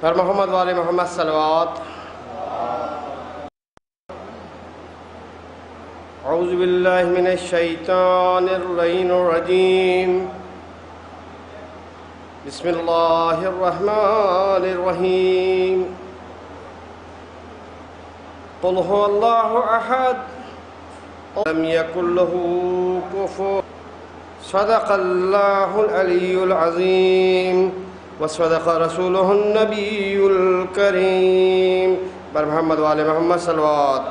پر محمد والے محمد صلوات. اعوذ باللہ من الشیطان اللعین الرجیم. بسم اللہ الرحمن الرحیم. قل هو اللہ احد لم یکن له کفوا. صدق اللہ العلی العظیم وصدق رسولہ النبی الکریم. بر محمد والے محمد صلوات.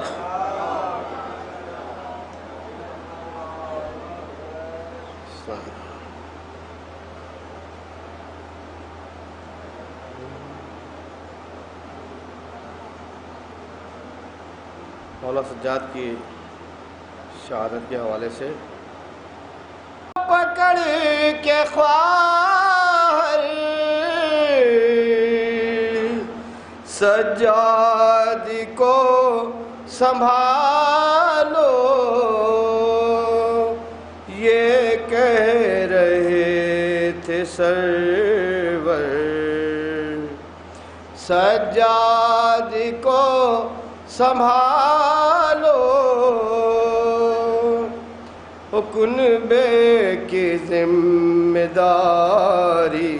مولا سجاد کی شہادت کے حوالے سے پکڑ کے خواہر سجاد کو سنبھالو، یہ کہہ رہے تھے سرور. سجاد کو سنبھالو، کنبے کی ذمہ داری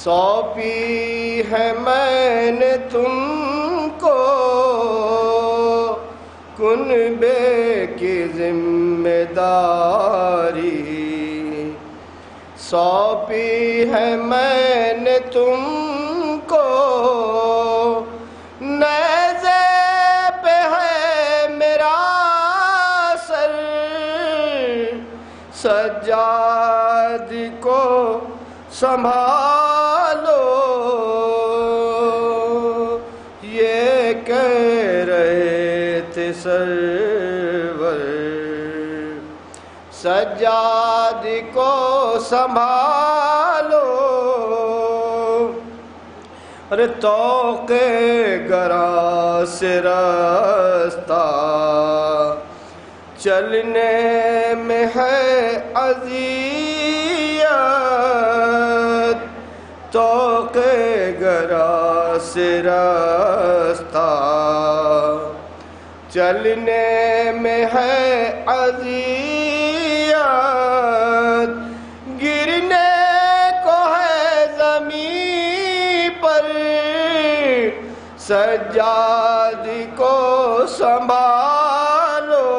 سونپی ہے میں نے تم کو. کنبے کی ذمہ داری سونپی ہے میں نے تم کو. نیزے پہ ہے میرا سر، سجاد کو سنبھالو، یہ کہہ رہے تھے سرور. سجاد کو سنبھالو. ارے طوق گراں سے راستہ چلنے میں ہے اذیت. طوق گراں سے راستہ چلنے میں ہے اذیت. گرنے کو ہے زمین پر، سجاد کو سنبھالو،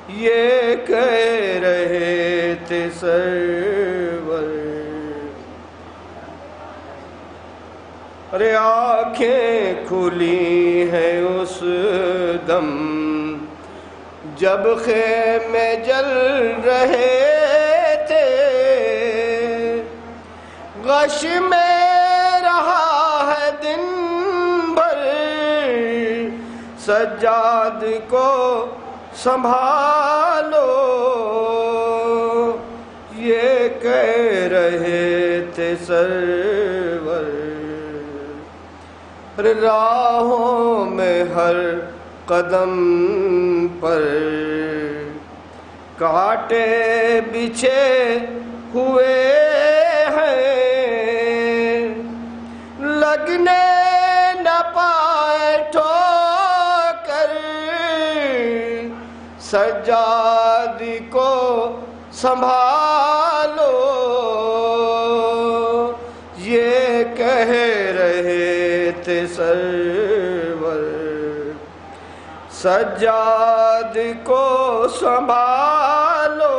یہ کہہ رہے تھے سرور. ارے آنکھیں کھلی ہیں اس دم جب خیمے جل رہے تھے. غش میں رہا ہے دن بھر، سجاد کو سنبھالو، یہ کہہ رہے تھے سرور. راہوں میں ہر قدم پر کانٹے بچھے ہوئے ہیں، لگنے نہ پائے ٹھوکر. سجاد کو سنبھالو، یہ کہہ رہے تھے سرور. سجاد کو سنبھالو،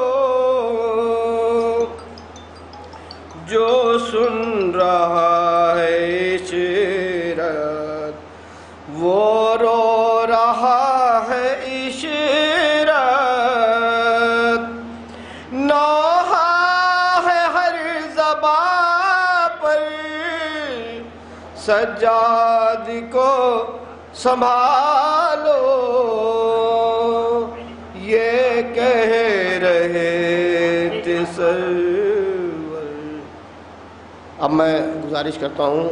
جو سن رہا ہے عشرت وہ رو رہا ہے عشرت. نوحہ ہے ہر زبان پر، سجاد کو سنبھالو، یہ کہہ رہے تھے سرور. اب میں گزارش کرتا ہوں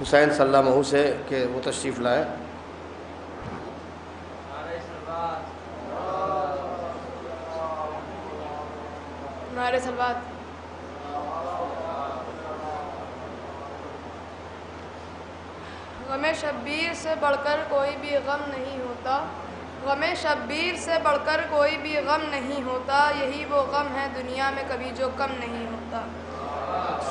حسین صلی اللہ علیہ سے کہ وہ تشریف لائیں. نعرہ صلوات. غم شبیر سے بڑھ کر کوئی بھی غم نہیں ہوتا، غم شبیر سے بڑھ کر کوئی بھی غم نہیں ہوتا، یہی وہ غم ہے دنیا میں کبھی جو کم نہیں ہوتا۔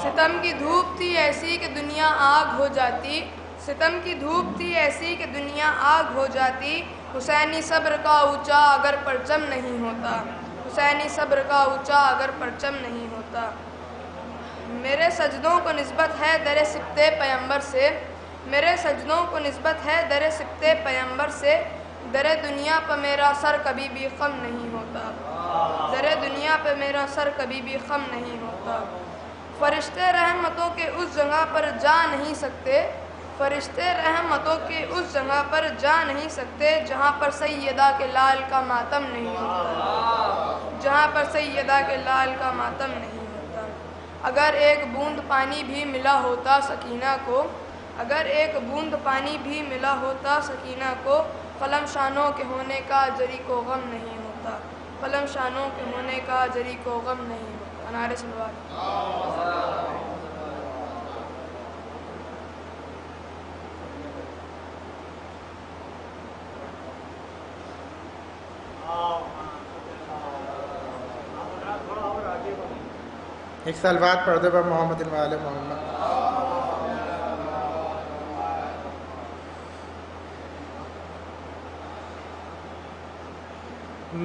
ستم کی دھوپ تھی ایسی کہ دنیا آگ ہو جاتی، ستم کی دھوپ تھی ایسی کہ دنیا آگ ہو جاتی، حسینی صبر کا اونچا اگر پرچم نہیں ہوتا، حسینی صبر کا اونچا اگر پرچم نہیں ہوتا۔ میرے سجدوں کو نسبت ہے در سبطِ پیمبر سے، میرے سجدوں کو نسبت ہے در سبطِ پیمبر سے، در دنیا پہ میرا سر کبھی بھی خم نہیں ہوتا، در دنیا پہ میرا سر کبھی بھی خم نہیں ہوتا۔ فرشتے رحمتوں کے اس جگہ پر جا نہیں سکتے، فرشتے رحمتوں کے اس جگہ پر جا نہیں سکتے جہاں پر سیدہ کے لال کا ماتم نہیں ہوتا، جہاں پر سیدہ کے لال کا ماتم نہیں ہوتا۔ اگر ایک بوند پانی بھی ملا ہوتا سکینہ کو، اگر ایک بوند پانی بھی ملا ہوتا سکینہ کو، قلم شانوں کے ہونے کا جری کو غم نہیں ہوتا، قلم شانوں کے ہونے کا جری کو غم نہیں ہوتا۔ انار سلوات۔ ایک سال بعد پڑھ دو محمد و آل محمد۔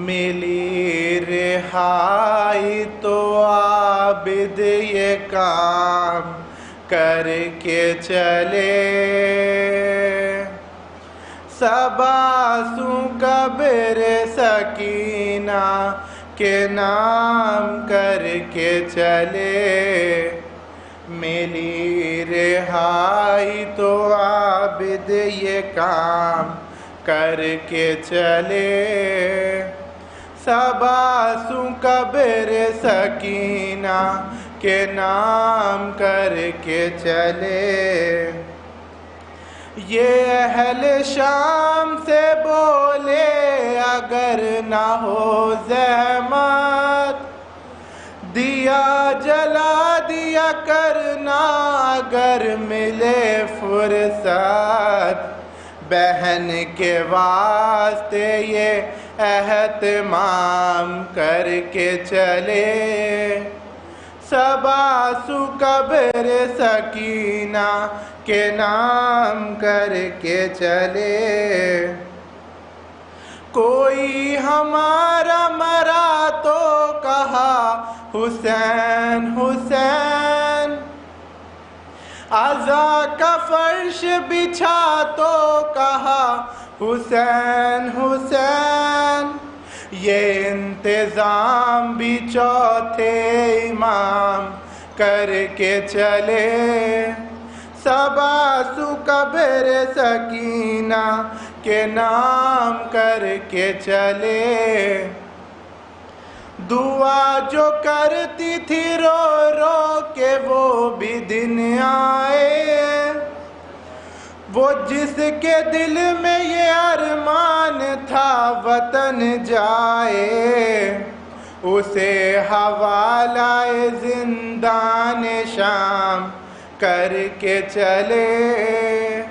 ملی رہائی تو عابد یہ کام کر کے چلے، سباسوں قبر سکینہ کے نام کر کے چلے، ملی رہائی تو عابد یہ کام کر کے چلے، سباسوں قبر سکینہ کے نام کر کے چلے۔ یہ اہل شام سے بولے اگر نہ ہو زحمت، دیا جلا دیا کرنا اگر ملے فرصت، بہن کے واسطے یہ اہتمام کر کے چلے، سباسوں قبر سکینہ کے نام کر کے چلے۔ کوئی ہمارا مرا تو کہا حسین حسین، عزا کا فرش بچھا تو کہا حسین حسین، یہ انتظام بھی چوتھے امام کر کے چلے، سباسوں قبر سکینہ کے نام کر کے چلے۔ دعا جو کرتی تھی رو رو کے وہ بھی دن آئے، وہ جس کے دل میں یہ ارمان تھا وطن جائے، اسے حوالہ زندان شام کر کے چلے،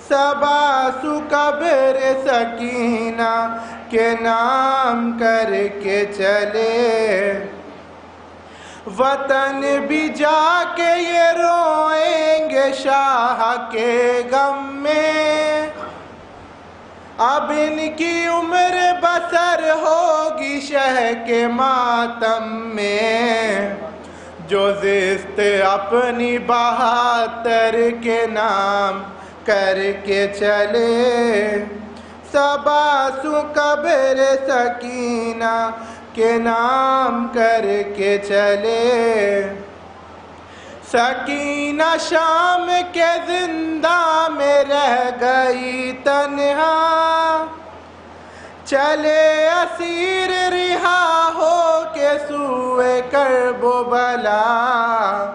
سباسوں قبر سکینہ کے نام کر کے چلے۔ وطن بھی جا کے یہ روئیں گے شاہ کے غم میں، اب ان کی عمر بسر ہوگی شہ کے ماتم میں، جو زست اپنی بہاتر کے نام کر کے چلے، سباسوں قبر سکینہ کے نام کر کے چلے۔ سکینہ شام کے زندہ میں رہ گئی تنہا، چلے اسیر رہا ہو کے سوئے کرب و بلا،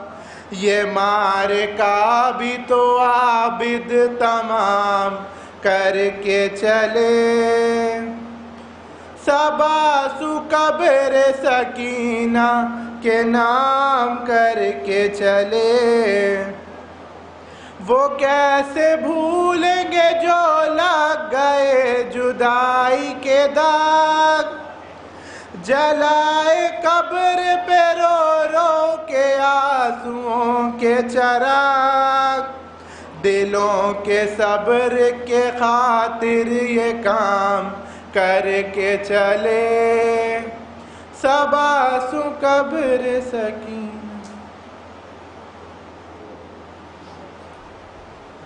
یہ معرکہ بھی تو عابد تمام کر کے چلے، سباسوں قبر سکینہ کے نام کر کے چلے۔ وہ کیسے بھولیں گے جو لگ گئے جدائی کے داغ، جلائے قبر پہ رو رو کے آنسوؤں کے چراغ، دلوں کے صبر کے خاطر یہ کام کر کے چلے، سب آنسو قبر سکین۔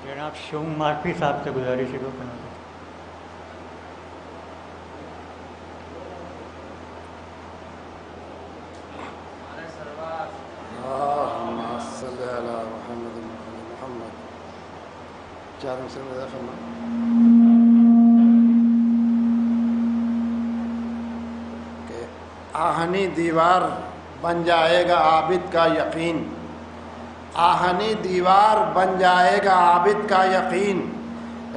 جناب شوم مارفی صاحب سے گزارش ہے کہ آہنی دیوار بن جائے گا عابد کا یقین، آہنی دیوار بن جائے گا عابد کا یقین،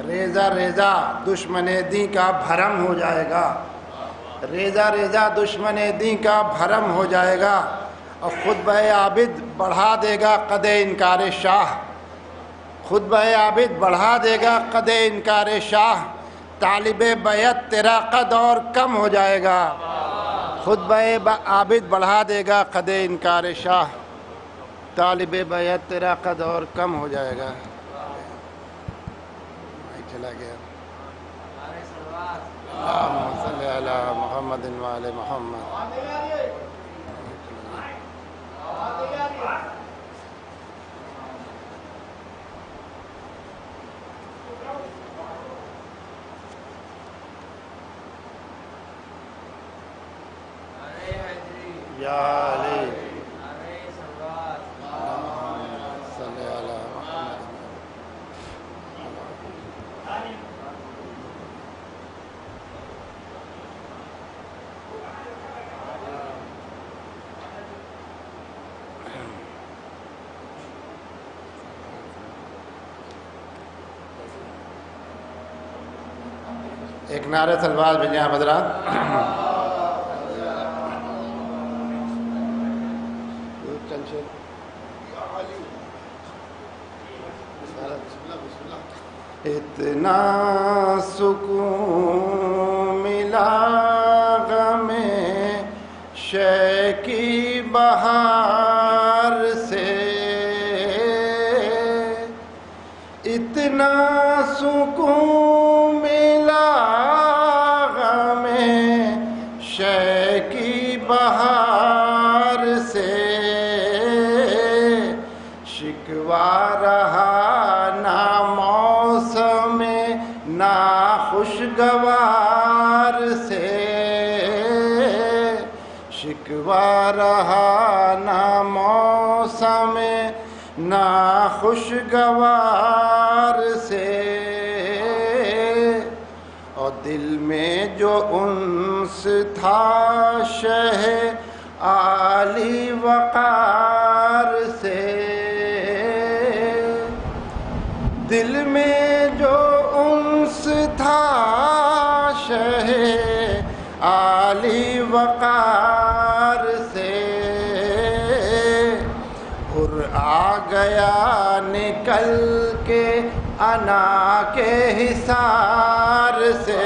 ریزہ ریزہ دشمن دین کا بھرم ہو جائے گا، ریزہ ریزہ دشمن دین کا بھرم ہو جائے گا، اور خطبہ عابد بڑھا دے گا قد انکار شاہ، خطبہ عابد بڑھا دے گا قد انکار شاہ، طالب بیعت تیرا قد اور کم ہو جائے گا، خطبہ عابد بڑھا دے گا قد انکار شاہ، طالب بیعت تیرا قد اور کم ہو جائے گا۔ چلا گیا۔ اللہم صلی علی محمد وعلی محمد۔ یا علی صلی علی محمد۔ ایک نعرہ تلوار بھیجیں آپ حضرات۔ اتنا سکون ملا غم شے کی بہار سے، اتنا سکون ملا غم شے کی بہار سے، شکوہ رہا نہ موسم نہ خوشگوار سے، شکوہ رہا نہ موسم نہ خوشگوار سے، اور دل میں جو انس تھا شہ عالی وقار سے، دل میں جو انس تھا شہ عالی وقار سے، اور آ گیا نکل کے انا کے حصار سے،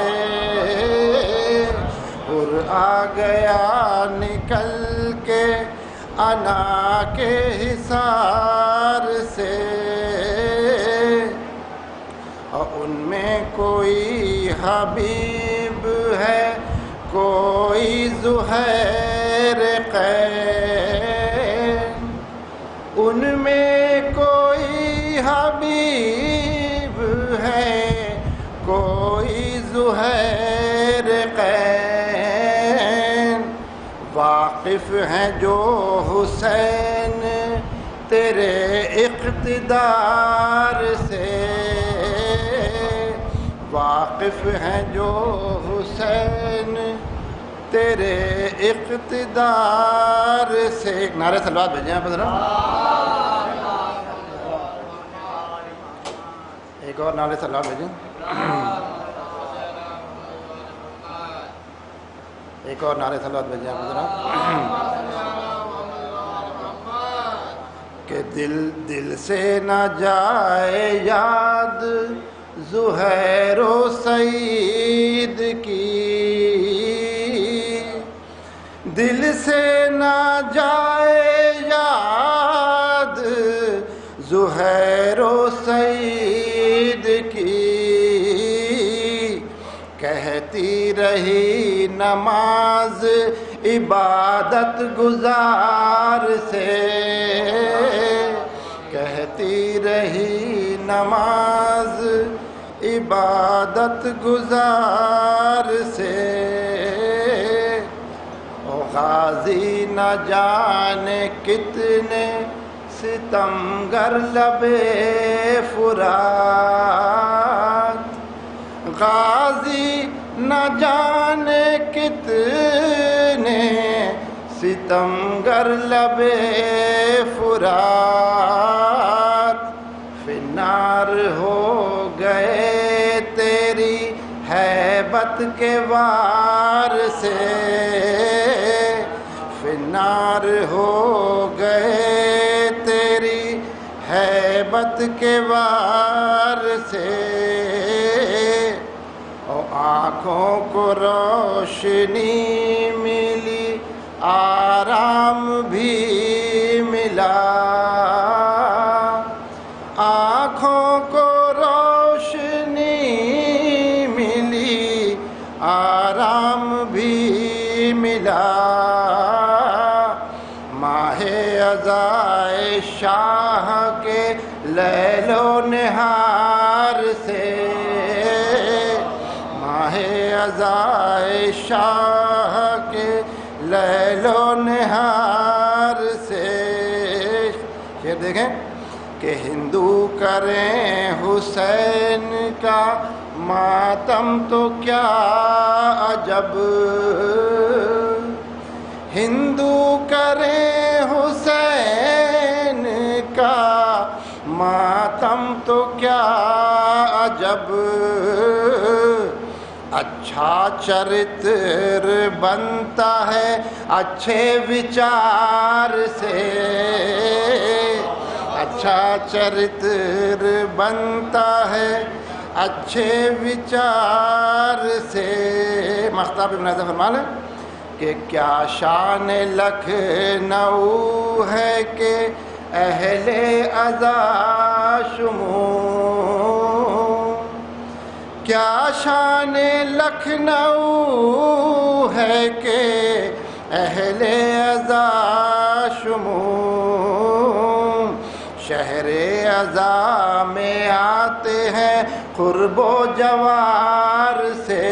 اور آ گیا نکل کے انا کے حصار سے، اور ان میں کوئی حبیب ہے کوئی زہیر قین، ان میں کوئی حبیب ہے کوئی زہیر قین، واقف ہیں جو حسین تیرے اقتدار سے، واقف ہیں جو حسین تیرے اقتدار سے۔ ایک نعرہ صلوات بھیجیں آپ ذرا، ایک اور نعرہ صلوات بھیجیں، ایک اور نعرہ صلوات بھیجیں آپ ذرا، کہ دل سے نہ جائے یاد زہیر و سعید کی، دل سے نہ جائے یاد زہیر و سعید کی، کہتی رہی نماز عبادت گزار سے، کہتی رہی نماز عبادت گزار سے، او غازی نہ جانے کتنے ستمگر لبے فرات، غازی نہ جانے کتنے ستمگر لبے فرات، فنار ہو گئے تیری ہیبت کے وار سے، فنار ہو گئے تیری ہیبت کے وار سے، آنکھوں کو روشنی ملی آرام بھی ملا، آنکھوں کو روشنی ملی آرام بھی ملا، ماہ عزائے شاہ کے لیل و نہار سے، ماہ عزائے شاہ کے لیل و نہار سے، شعر دیکھیں کہ ہندو کریں حسین کا ماتم تو کیا عجب، ہندو کریں حسین کا ماتم تو کیا عجب، اچھا چرتر بنتا ہے اچھے وچار سے، اچھا چرتر بنتا ہے اچھے وچار سے، مختار ابن حضر فرمان ہے کہ کیا شان لکھنؤ ہے کہ اہل عزا شمول، کیا شان لکھنؤ ہے کہ اہل عزا شمول، شہر عزا میں آتے ہیں قرب و جوار سے،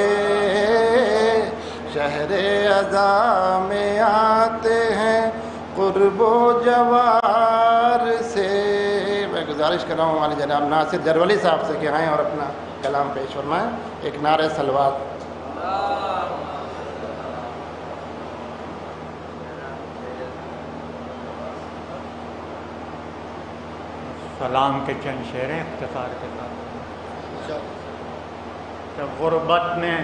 شہر عزا میں آتے ہیں قرب و جوار سے۔ میں گزارش کر رہا ہوں ہمارے جناب ناصر جرولی صاحب سے کہ آئیں اور اپنا کلام پیش فرمائیں، ایک نعرہ صلوات۔ سلام کے چند شعر ہیں اختصار کے ساتھ۔ کہ غربت میں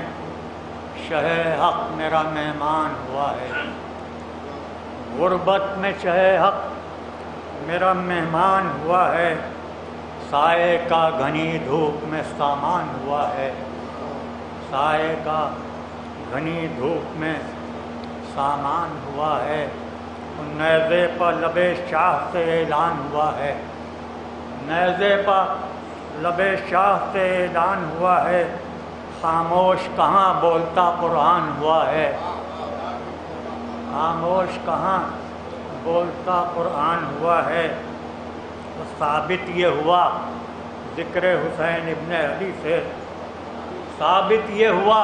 شہ حق میرا مہمان ہوا ہے، غربت میں شہ حق میرا مہمان ہوا ہے، سائے کا گھنی دھوپ میں سامان ہوا ہے، سائے کا گھنی دھوپ میں سامان ہوا ہے، نیزے پر لب شاہ سے اعلان ہوا ہے، نیزے پر لب شاہ سے اعلان ہوا ہے، خاموش کہاں بولتا قرآن ہوا ہے، خاموش کہاں بولتا قرآن ہوا ہے۔ تو ثابت یہ ہوا ذکر حسین ابن علی سے، ثابت یہ ہوا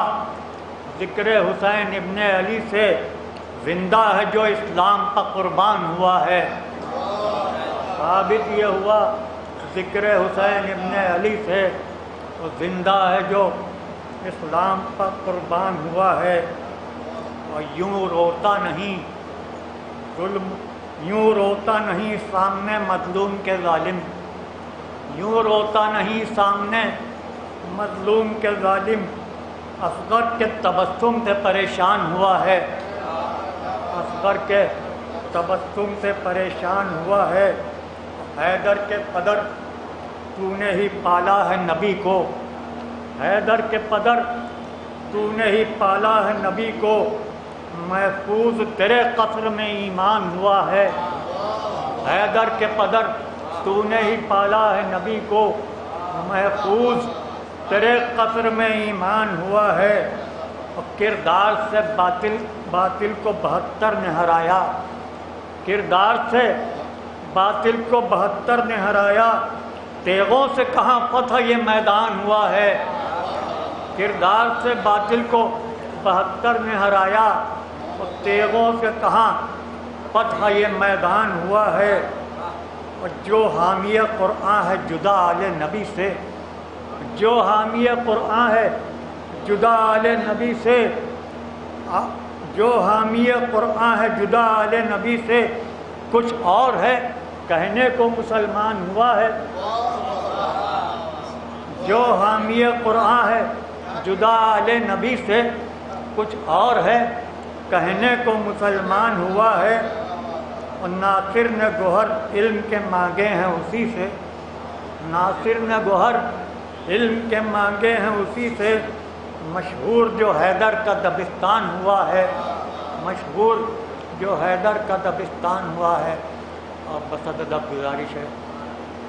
ذکر حسین ابن علی سے، زندہ ہے جو اسلام پر قربان ہوا ہے، ثابت یہ ہوا ذکر حسین ابن علی سے، وہ زندہ ہے جو اسلام پر قربان ہوا ہے۔ اور یوں روتا نہیں ظلم، یوں روتا نہیں سامنے مظلوم کے ظالم، یوں روتا نہیں سامنے مظلوم کے ظالم، اصغر کے تبسم سے پریشان ہوا ہے، اصغر کے تبسم سے پریشان ہوا ہے، حیدر کے پدر تو نے ہی پالا ہے نبی کو، حیدر کے پدر تو نے ہی پالا ہے نبی کو، محفوظ تیرے قصر میں ایمان ہوا ہے، حیدر کے پدر تو نے ہی پالا ہے نبی کو، محفوظ تیرے قصر میں ایمان ہوا ہے، اور کردار سے باطل کو 72 نے ہرایا، کردار سے باطل کو 72 نے ہرایا، تیغوں سے کہاں فتح یہ میدان ہوا ہے، کردار سے باطل کو 72 نے ہرایا، اور تیغوں سے کہاں فتح یہ میدان ہوا ہے، اور جو حامی قرآن ہے جدا آل نبی سے، جو حامی قرآن ہے جدا آل نبی سے، جو حامی قرآن ہے جدا آل نبی سے، کچھ اور ہے کہنے کو مسلمان ہوا ہے، جو حامی قرآن ہے جدا آل نبی سے، کچھ اور ہے کہنے کو مسلمان ہوا ہے، اور ناصر نے گوہر علم کے مانگے ہیں اسی سے، ناصر نے گوہر علم کے مانگے ہیں اسی سے، مشہور جو حیدر کا دبستان ہوا ہے، مشہور جو حیدر کا دبستان ہوا ہے۔ اور بصدد گزارش ہے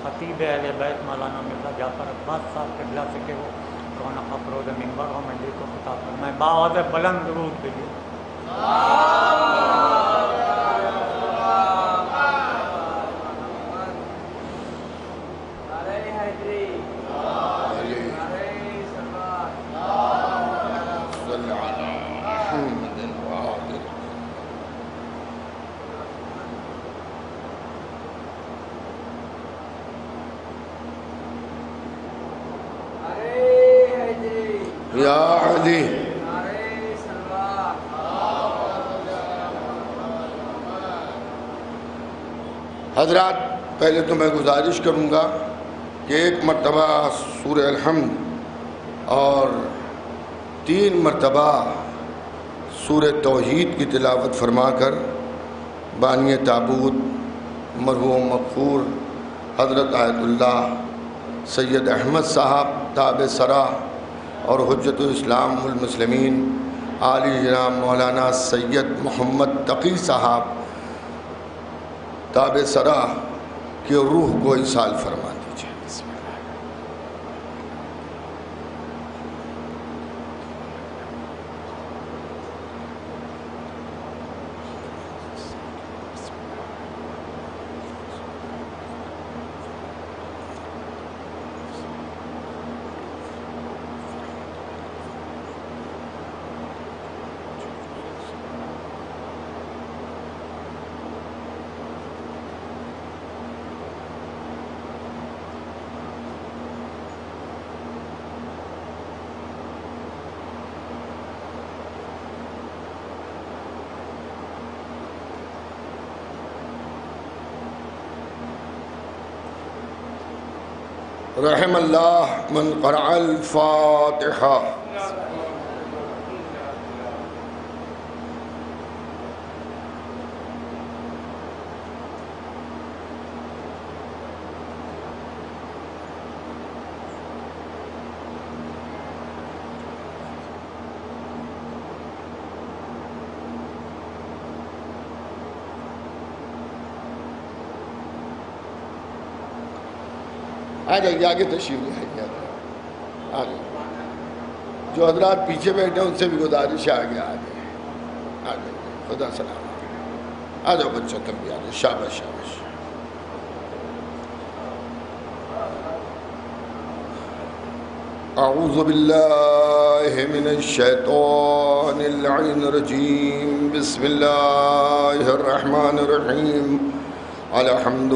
خطیب اہل بیت مولانا مرزا جعفر عباس صاحب قبلہ سے کہ وہ کون افروز منبر ہو میں کو خطاب فرمائے باوض بلند درود بھیجو۔ یا علی حضرات، پہلے تو میں گزارش کروں گا کہ ایک مرتبہ سورہ الحمد اور 3 مرتبہ سورہ توحید کی تلاوت فرما کر بانی تابوت مرحوم مغفور حضرت آیت اللہ سید احمد صاحب تابع سرا اور حجت الاسلام والمسلمین عالی جناب مولانا سید محمد تقی صاحب تابع سرا کی روح کو ایصال فرما دیجیے۔ بسم اللہ۔ رحم اللہ من قرأ الفاتحہ۔ آ جائیے آگے تشریف لے آئیے، آگے جو حضرات پیچھے بیٹھے ہیں ان سے بھی گزارش ہے آگے آگے آگے خدا سلام۔ آ جاؤ بچوں تم بھی آ جاؤ، شاباش شاباش۔ اعوذ باللہ من الشیطان اللعین الرجیم، بسم اللہ الرحمن الرحیم، الحمد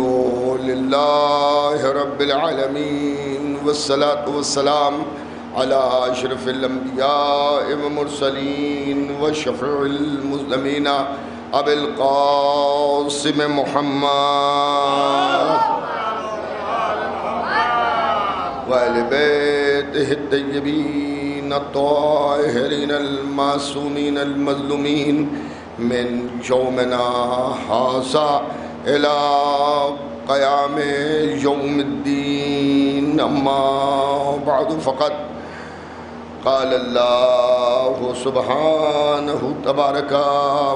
للہ رب العالمین، والصلاة والسلام علی اشرف الانبیاء والمرسلین وشفیع المذنبین ابی القاسم محمد وآل بیتہ الطیبین الطاہرین المعصومین المظلومین من یومنا ھذا إلى قیام یوم الدین اما بعد فقط قال اللہ سبحانہ تبارک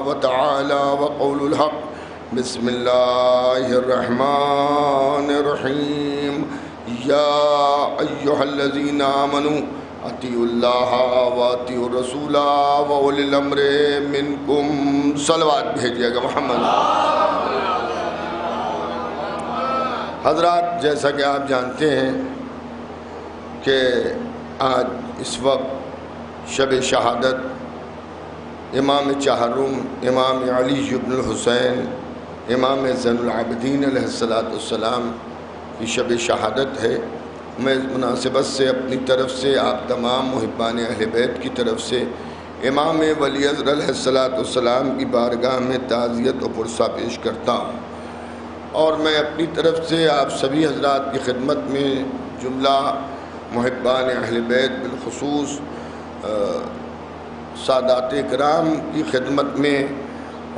و تعالی وقول الحق بسم اللہ الرحمن الرحیم یا ایہا الذین آمنوا اطیعوا اللہ واطیعوا الرسول واولی الامر منکم. صلوات بھیجیے گا محمد. حضرات، جیسا کہ آپ جانتے ہیں کہ آج اس وقت شب شہادت امام چہارم امام علی بن الحسین امام زین العابدین علیہ السلام کی شب شہادت ہے. میں اس مناسبت سے اپنی طرف سے آپ تمام محبان اہل بیت کی طرف سے امام ولی ازر علیہ السلام کی بارگاہ میں تعزیت و پرسہ پیش کرتا ہوں. اور میں اپنی طرف سے آپ سبھی حضرات کی خدمت میں جملہ محبان اہل بیت بالخصوص سادات کرام کی خدمت میں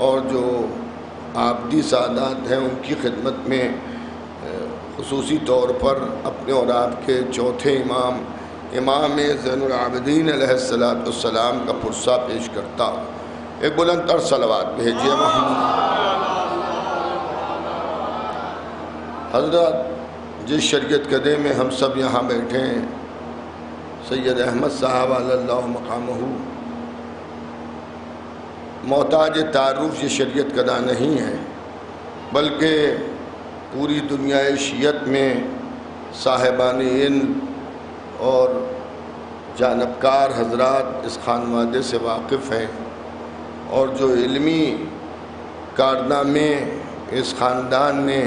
اور جو عابدی سادات ہیں ان کی خدمت میں خصوصی طور پر اپنے اور آپ کے چوتھے امام امام زین العابدین علیہ السلام کا پرسہ پیش کرتا ہوں. ایک بلند تر صلوات بھیجیے محمد. حضرت، جس شریعت کدے میں ہم سب یہاں بیٹھے ہیں، سید احمد صاحب علی اللہ مقامہ، محتاج تعارف یہ شریعت کدہ نہیں ہے، بلکہ پوری دنیا شیعت میں صاحبان علم اور جانبکار حضرات اس خانوادے سے واقف ہیں، اور جو علمی کارنامے اس خاندان نے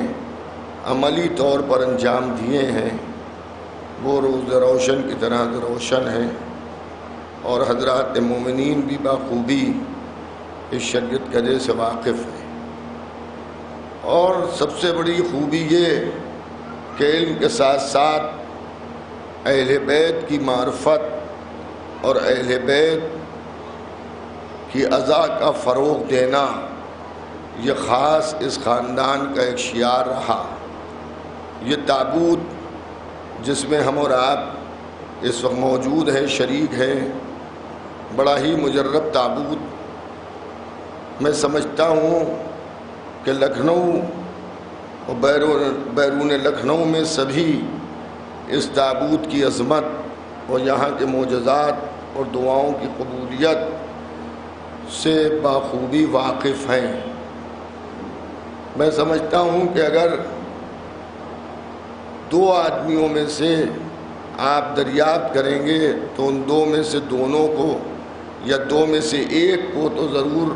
عملی طور پر انجام دیے ہیں وہ روز روشن کی طرح روشن ہیں، اور حضرات مومنین بھی بخوبی اس شریعت قدے سے واقف ہیں. اور سب سے بڑی خوبی یہ کہ علم کے ساتھ ساتھ اہل بیت کی معرفت اور اہل بیت کی عزا کا فروغ دینا یہ خاص اس خاندان کا ایک شعار رہا. یہ تابوت جس میں ہم اور آپ اس وقت موجود ہیں، شریک ہیں، بڑا ہی مجرب تابوت. میں سمجھتا ہوں کہ لکھنؤ اور بیرون لکھنؤ میں سبھی اس تابوت کی عظمت اور یہاں کے معجزات اور دعاؤں کی قبولیت سے بخوبی واقف ہیں. میں سمجھتا ہوں کہ اگر دو آدمیوں میں سے آپ دریافت کریں گے تو ان دو میں سے دونوں کو یا دو میں سے ایک کو تو ضرور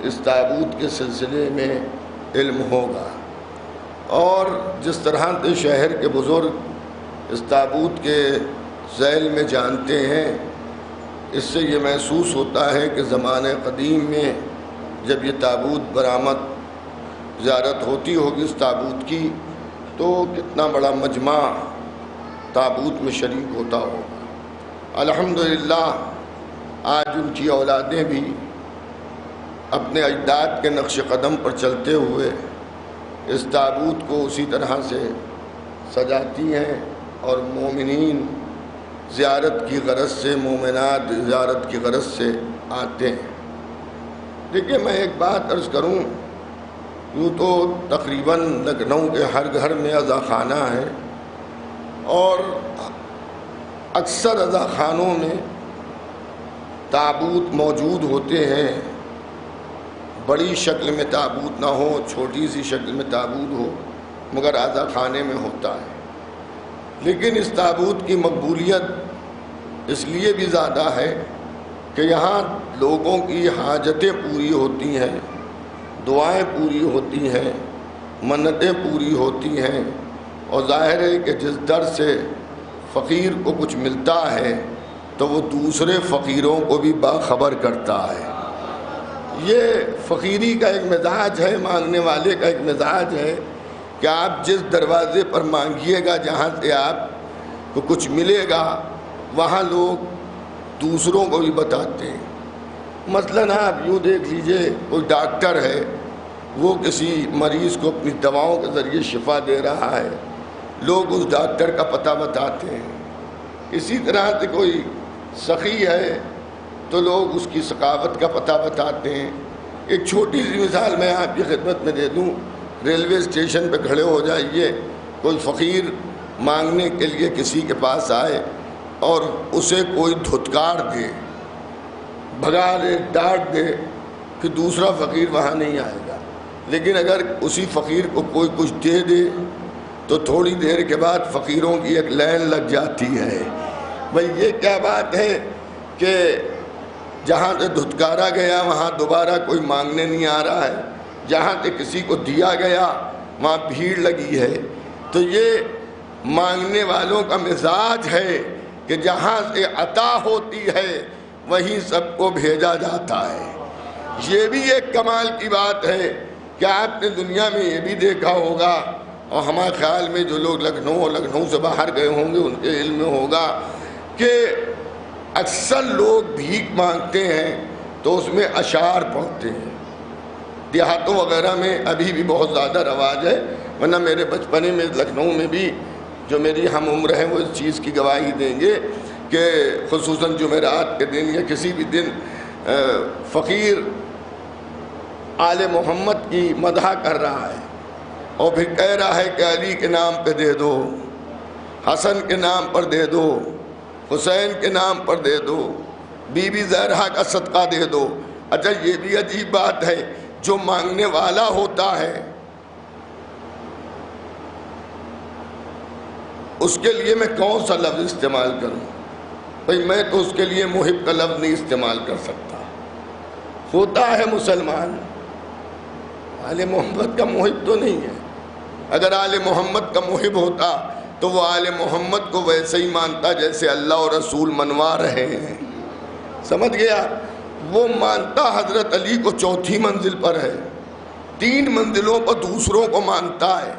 اس تابوت کے سلسلے میں علم ہوگا. اور جس طرح سے شہر کے بزرگ اس تابوت کے ذیل میں جانتے ہیں، اس سے یہ محسوس ہوتا ہے کہ زمانہ قدیم میں جب یہ تابوت برآمد زیارت ہوتی ہوگی اس تابوت کی تو کتنا بڑا مجمع تابوت میں شریک ہوتا ہوگا. الحمدللہ آج ان کی اولادیں بھی اپنے اجداد کے نقش قدم پر چلتے ہوئے اس تابوت کو اسی طرح سے سجاتی ہیں اور مومنین زیارت کی غرض سے، مومنات زیارت کی غرض سے آتے ہیں. دیکھیے، میں ایک بات عرض کروں، یوں تو تقریباً لکھنؤ کے ہر گھر میں عزا خانہ ہے، اور اکثر عزا خانوں میں تابوت موجود ہوتے ہیں. بڑی شکل میں تابوت نہ ہو، چھوٹی سی شکل میں تابوت ہو، مگر عزا خانے میں ہوتا ہے. لیکن اس تابوت کی مقبولیت اس لیے بھی زیادہ ہے کہ یہاں لوگوں کی حاجتیں پوری ہوتی ہیں، دعائیں پوری ہوتی ہیں، منتیں پوری ہوتی ہیں، اور ظاہر ہے کہ جس در سے فقیر کو کچھ ملتا ہے تو وہ دوسرے فقیروں کو بھی باخبر کرتا ہے. یہ فقیری کا ایک مزاج ہے، مانگنے والے کا ایک مزاج ہے کہ آپ جس دروازے پر مانگیے گا، جہاں سے آپ کو کچھ ملے گا، وہاں لوگ دوسروں کو بھی بتاتے ہیں. مثلاً آپ یوں دیکھ لیجئے، کوئی ڈاکٹر ہے وہ کسی مریض کو اپنی دواؤں کے ذریعے شفا دے رہا ہے، لوگ اس ڈاکٹر کا پتہ بتاتے ہیں۔ اسی طرح سے کوئی سخی ہے تو لوگ اس کی ثقافت کا پتہ بتاتے ہیں۔ ایک چھوٹی سی مثال میں آپ کی خدمت میں دے دوں، ریلوے اسٹیشن پہ کھڑے ہو جائیے، کوئی فقیر مانگنے کے لیے کسی کے پاس آئے اور اسے کوئی دھتکار دے، بھگا دے، ڈانٹ دے، کہ دوسرا فقیر وہاں نہیں آئے گا۔ لیکن اگر اسی فقیر کو کوئی کچھ دے دے تو تھوڑی دیر کے بعد فقیروں کی ایک لائن لگ جاتی ہے۔ بھئی یہ کیا بات ہے کہ جہاں سے دھتکارا گیا وہاں دوبارہ کوئی مانگنے نہیں آ رہا ہے، جہاں سے کسی کو دیا گیا وہاں بھیڑ لگی ہے۔ تو یہ مانگنے والوں کا مزاج ہے کہ جہاں سے عطا ہوتی ہے وہیں سب کو بھیجا جاتا ہے۔ یہ بھی ایک کمال کی بات ہے کہ آپ نے دنیا میں یہ بھی دیکھا ہوگا، اور ہمارے خیال میں جو لوگ لکھنؤ سے باہر گئے ہوں گے ان کے علم میں ہوگا کہ اکثر لوگ بھیک مانگتے ہیں تو اس میں اشعار پڑھتے ہیں۔ دیہاتوں وغیرہ میں ابھی بھی بہت زیادہ رواج ہے، ورنہ میرے بچپنے میں لکھنؤ میں بھی جو میری ہم عمر ہیں وہ اس چیز کی گواہی دیں گے کہ خصوصاً جمعرات کے دن یا کسی بھی دن فقیر آل محمد کی مدح کر رہا ہے اور پھر کہہ رہا ہے کہ علی کے نام پہ دے دو، حسن کے نام پر دے دو، حسین کے نام پر دے دو، بی بی زہرا کا صدقہ دے دو۔ اچھا یہ بھی عجیب بات ہے، جو مانگنے والا ہوتا ہے اس کے لیے میں کون سا لفظ استعمال کروں؟ بھئی میں تو اس کے لیے محب کا لفظ نہیں استعمال کر سکتا۔ ہوتا ہے مسلمان، آل محمد کا محب تو نہیں ہے۔ اگر آل محمد کا محب ہوتا تو وہ آل محمد کو ویسے ہی مانتا جیسے اللہ اور رسول منوا رہے ہیں۔ سمجھ گیا؟ وہ مانتا حضرت علی کو چوتھی منزل پر ہے، 3 منزلوں پر دوسروں کو مانتا ہے،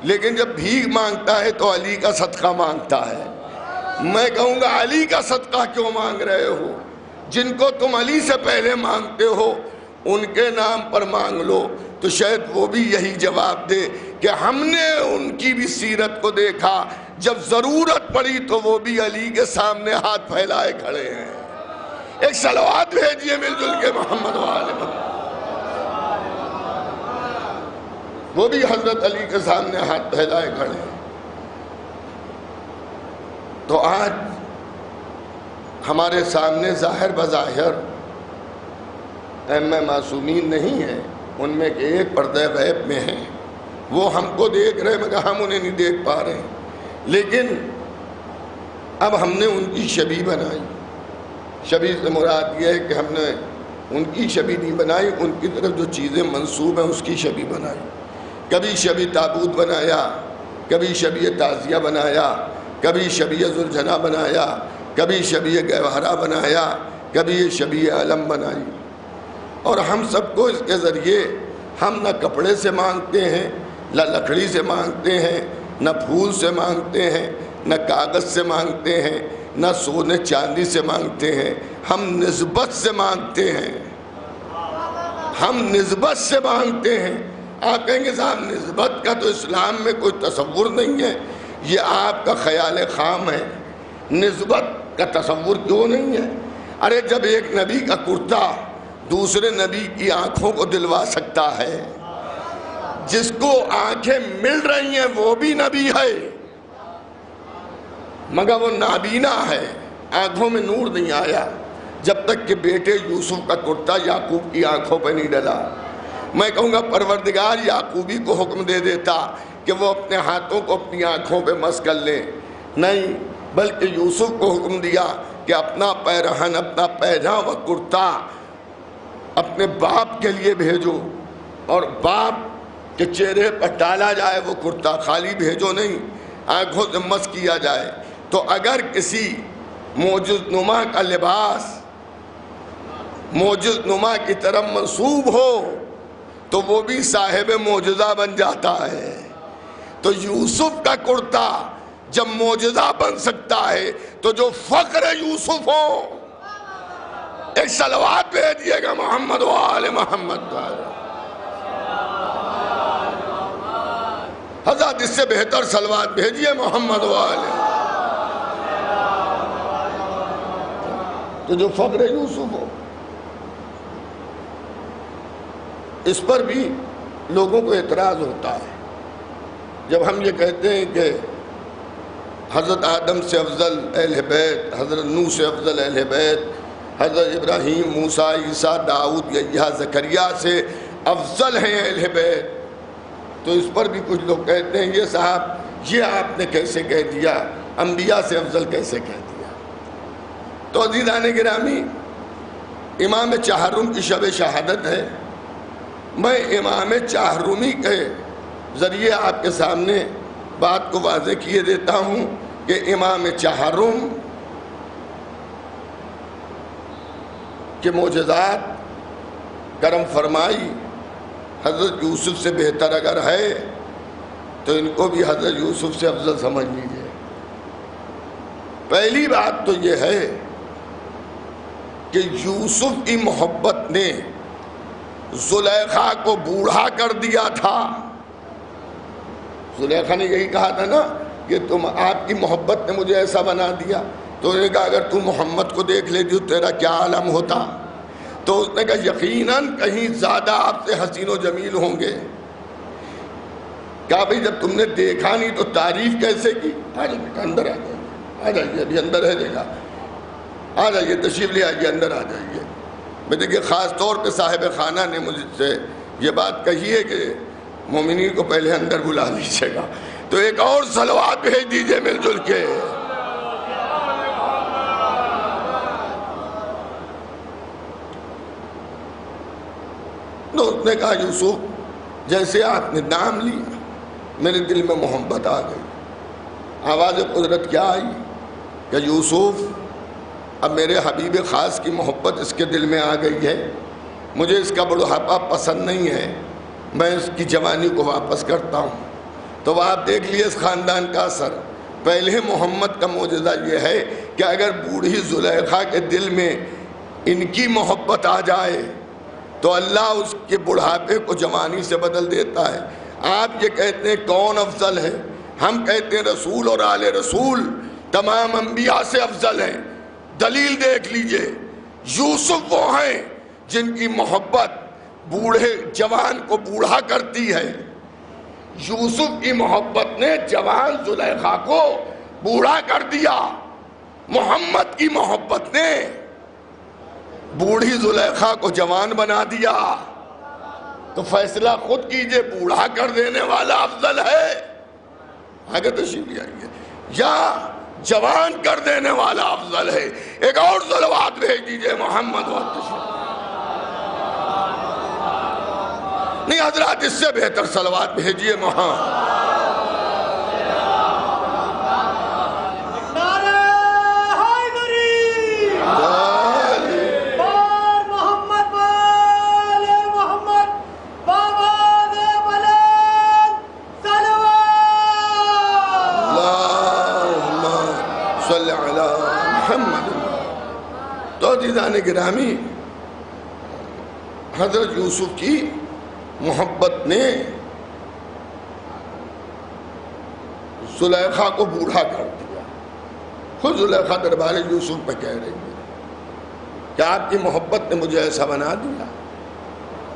لیکن جب بھیک مانگتا ہے تو علی کا صدقہ مانگتا ہے۔ میں کہوں گا علی کا صدقہ کیوں مانگ رہے ہو؟ جن کو تم علی سے پہلے مانگتے ہو ان کے نام پر مانگ لو۔ تو شاید وہ بھی یہی جواب دے کہ ہم نے ان کی بھی سیرت کو دیکھا، جب ضرورت پڑی تو وہ بھی علی کے سامنے ہاتھ پھیلائے کھڑے ہیں۔ ایک صلوات بھیجیے مل جل کے محمد وآل محمد۔ وہ بھی حضرت علی کے سامنے ہاتھ پھیلائے کھڑے ہیں۔ تو آج ہمارے سامنے ظاہر بظاہر ائمہ معصومین نہیں ہیں، ان میں کہ ایک پردہ غیب میں ہیں، وہ ہم کو دیکھ رہے مگر ہم انہیں نہیں دیکھ پا رہے ہیں۔ لیکن اب ہم نے ان کی شبیہ بنائی۔ شبیہ سے مراد یہ ہے کہ ہم نے ان کی شبیہ نہیں بنائی، ان کی طرف جو چیزیں منسوب ہیں اس کی شبیہ بنائی۔ کبھی شبیہ تابوت بنایا، کبھی شبیہ تعزیہ بنایا، کبھی شبیہ ذوالجناح بنایا، کبھی شبیہ گہوارہ بنایا، کبھی شبیہ علم بنائی۔ اور ہم سب کو اس کے ذریعے ہم نہ کپڑے سے مانگتے ہیں، نہ لکڑی سے مانگتے ہیں، نہ پھول سے مانگتے ہیں، نہ کاغذ سے مانگتے ہیں، نہ سونے چاندی سے مانگتے ہیں، ہم نسبت سے مانگتے ہیں۔ ہم نسبت سے مانگتے ہیں۔ آپ کہیں گے صاحب نسبت کا تو اسلام میں کوئی تصور نہیں ہے، یہ آپ کا خیال خام ہے۔ نسبت کا تصور کیوں نہیں ہے؟ ارے جب ایک نبی کا کرتا دوسرے نبی کی آنکھوں کو دلوا سکتا ہے، جس کو آنکھیں مل رہی ہیں وہ بھی نبی ہے، مگر وہ نابینا ہے، آنکھوں میں نور نہیں آیا، جب تک کہ بیٹے یوسف کا کرتا یعقوب کی آنکھوں پہ نہیں ڈلا۔ میں کہوں گا پروردگار یعقوبی کو حکم دے دیتا کہ وہ اپنے ہاتھوں کو اپنی آنکھوں پہ مس کر لیں، نہیں، بلکہ یوسف کو حکم دیا کہ اپنا پیرہن، اپنا پیجامہ و کرتا اپنے باپ کے لیے بھیجو، اور باپ کے چہرے پر ڈالا جائے وہ کرتا، خالی بھیجو نہیں، آنکھوں سے مس کیا جائے۔ تو اگر کسی معجز نما کا لباس معجز نما کی طرف منسوب ہو تو وہ بھی صاحب معجزہ بن جاتا ہے۔ تو یوسف کا کرتا جب معجزہ بن سکتا ہے تو جو فخر یوسف ہو، ایک صلوات بھیجیے گا محمد و آل محمد۔ حضرت اس سے بہتر صلوات بھیجیے محمد والے. تو جو فقر یوسف ہو، اس پر بھی لوگوں کو اعتراض ہوتا ہے جب ہم یہ کہتے ہیں کہ حضرت آدم سے افضل اہل بیت، حضرت نوح سے افضل اہل بیت، حضرت ابراہیم، موسیٰ، عیسیٰ، داؤد، یحییٰ، زکریا سے افضل ہیں اہل بیت. تو اس پر بھی کچھ لوگ کہتے ہیں یہ صاحب یہ آپ نے کیسے کہہ دیا، انبیاء سے افضل کیسے کہہ دیا. تو عزیزان گرامی، امام چہرم کی شب شہادت ہے. میں امام چہرمی کے ذریعے آپ کے سامنے بات کو واضح کیے دیتا ہوں کہ امام چہرم کے معجزات کرم فرمائی حضرت یوسف سے بہتر اگر ہے تو ان کو بھی حضرت یوسف سے افضل سمجھ لیجیے. پہلی بات تو یہ ہے کہ یوسف کی محبت نے زلیخا کو بوڑھا کر دیا تھا. زلیخا نے یہی کہا تھا نا کہ آپ کی محبت نے مجھے ایسا بنا دیا. تو انہوں نے کہا اگر تم محمد کو دیکھ لیتی تو تیرا کیا عالم ہوتا. تو اس نے کہا یقیناً کہیں زیادہ آپ سے حسین و جمیل ہوں گے. کہا بھئی جب تم نے دیکھا نہیں تو تعریف کیسے کی. اندر آ جائیے ابھی اندر ہے جگہ، آ جائیے تشریف لے آئیے اندر آ جائیے. میں دیکھیے خاص طور پہ صاحب خانہ نے مجھ سے یہ بات کہی ہے کہ مومنین کو پہلے اندر بلا لیجیے گا. تو ایک اور صلوات بھیج دیجئے مل جل کے. تو اس نے کہا یوسف جیسے آپ نے نام لیا میرے دل میں محبت آ گئی. آواز قدرت کیا آئی کہ یوسف اب میرے حبیب خاص کی محبت اس کے دل میں آ گئی ہے. مجھے اس کا بڑھاپا پسند نہیں ہے، میں اس کی جوانی کو واپس کرتا ہوں. تو آپ دیکھ لیے اس خاندان کا اثر. پہلے محمد کا معجزہ یہ ہے کہ اگر بوڑھی زلیخا کے دل میں ان کی محبت آ جائے تو اللہ اس کے بڑھاپے کو جوانی سے بدل دیتا ہے. آپ یہ کہتے ہیں کون افضل ہے، ہم کہتے ہیں رسول اور آل رسول تمام انبیاء سے افضل ہیں. دلیل دیکھ لیجئے، یوسف وہ ہیں جن کی محبت بوڑھے جوان کو بوڑھا کرتی ہے. یوسف کی محبت نے جوان زلیخا کو بوڑھا کر دیا. محمد کی محبت نے بوڑھی زلیخا کو جوان بنا دیا. تو فیصلہ خود کیجئے، بوڑھا کر دینے والا افضل ہے آگے تشریف لے آئیے یا جوان کر دینے والا افضل ہے. ایک اور صلوات بھیج دیجئے محمد و تشریف نہیں حضرات اس سے بہتر صلوات بھیجئے محمد. تو عزیزان گرامی، حضرت یوسف کی محبت نے زلیخا کو بوڑھا کر دیا. خود زلیخا دربار یوسف پہ کہہ رہی ہے کہ آپ کی محبت نے مجھے ایسا بنا دیا.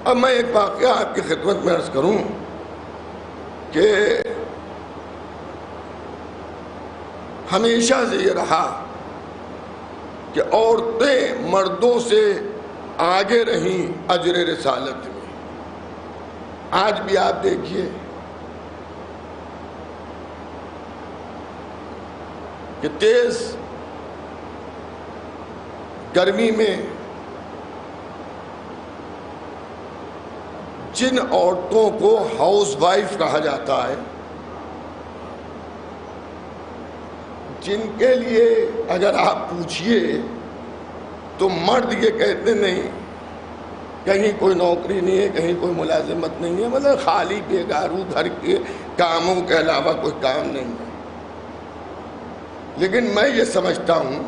اب میں ایک واقعہ آپ کی خدمت میں عرض کروں کہ ہمیشہ سے یہ رہا کہ عورتیں مردوں سے آگے رہیں اجر رسالت میں. آج بھی آپ دیکھیے کہ تیز گرمی میں جن عورتوں کو ہاؤس وائف کہا جاتا ہے، جن کے لیے اگر آپ پوچھئے تو مرد یہ کہتے نہیں کہیں کوئی نوکری نہیں ہے، کہیں کوئی ملازمت نہیں ہے، مطلب خالی بیگارو گھر کے کاموں کے علاوہ کوئی کام نہیں ہے. لیکن میں یہ سمجھتا ہوں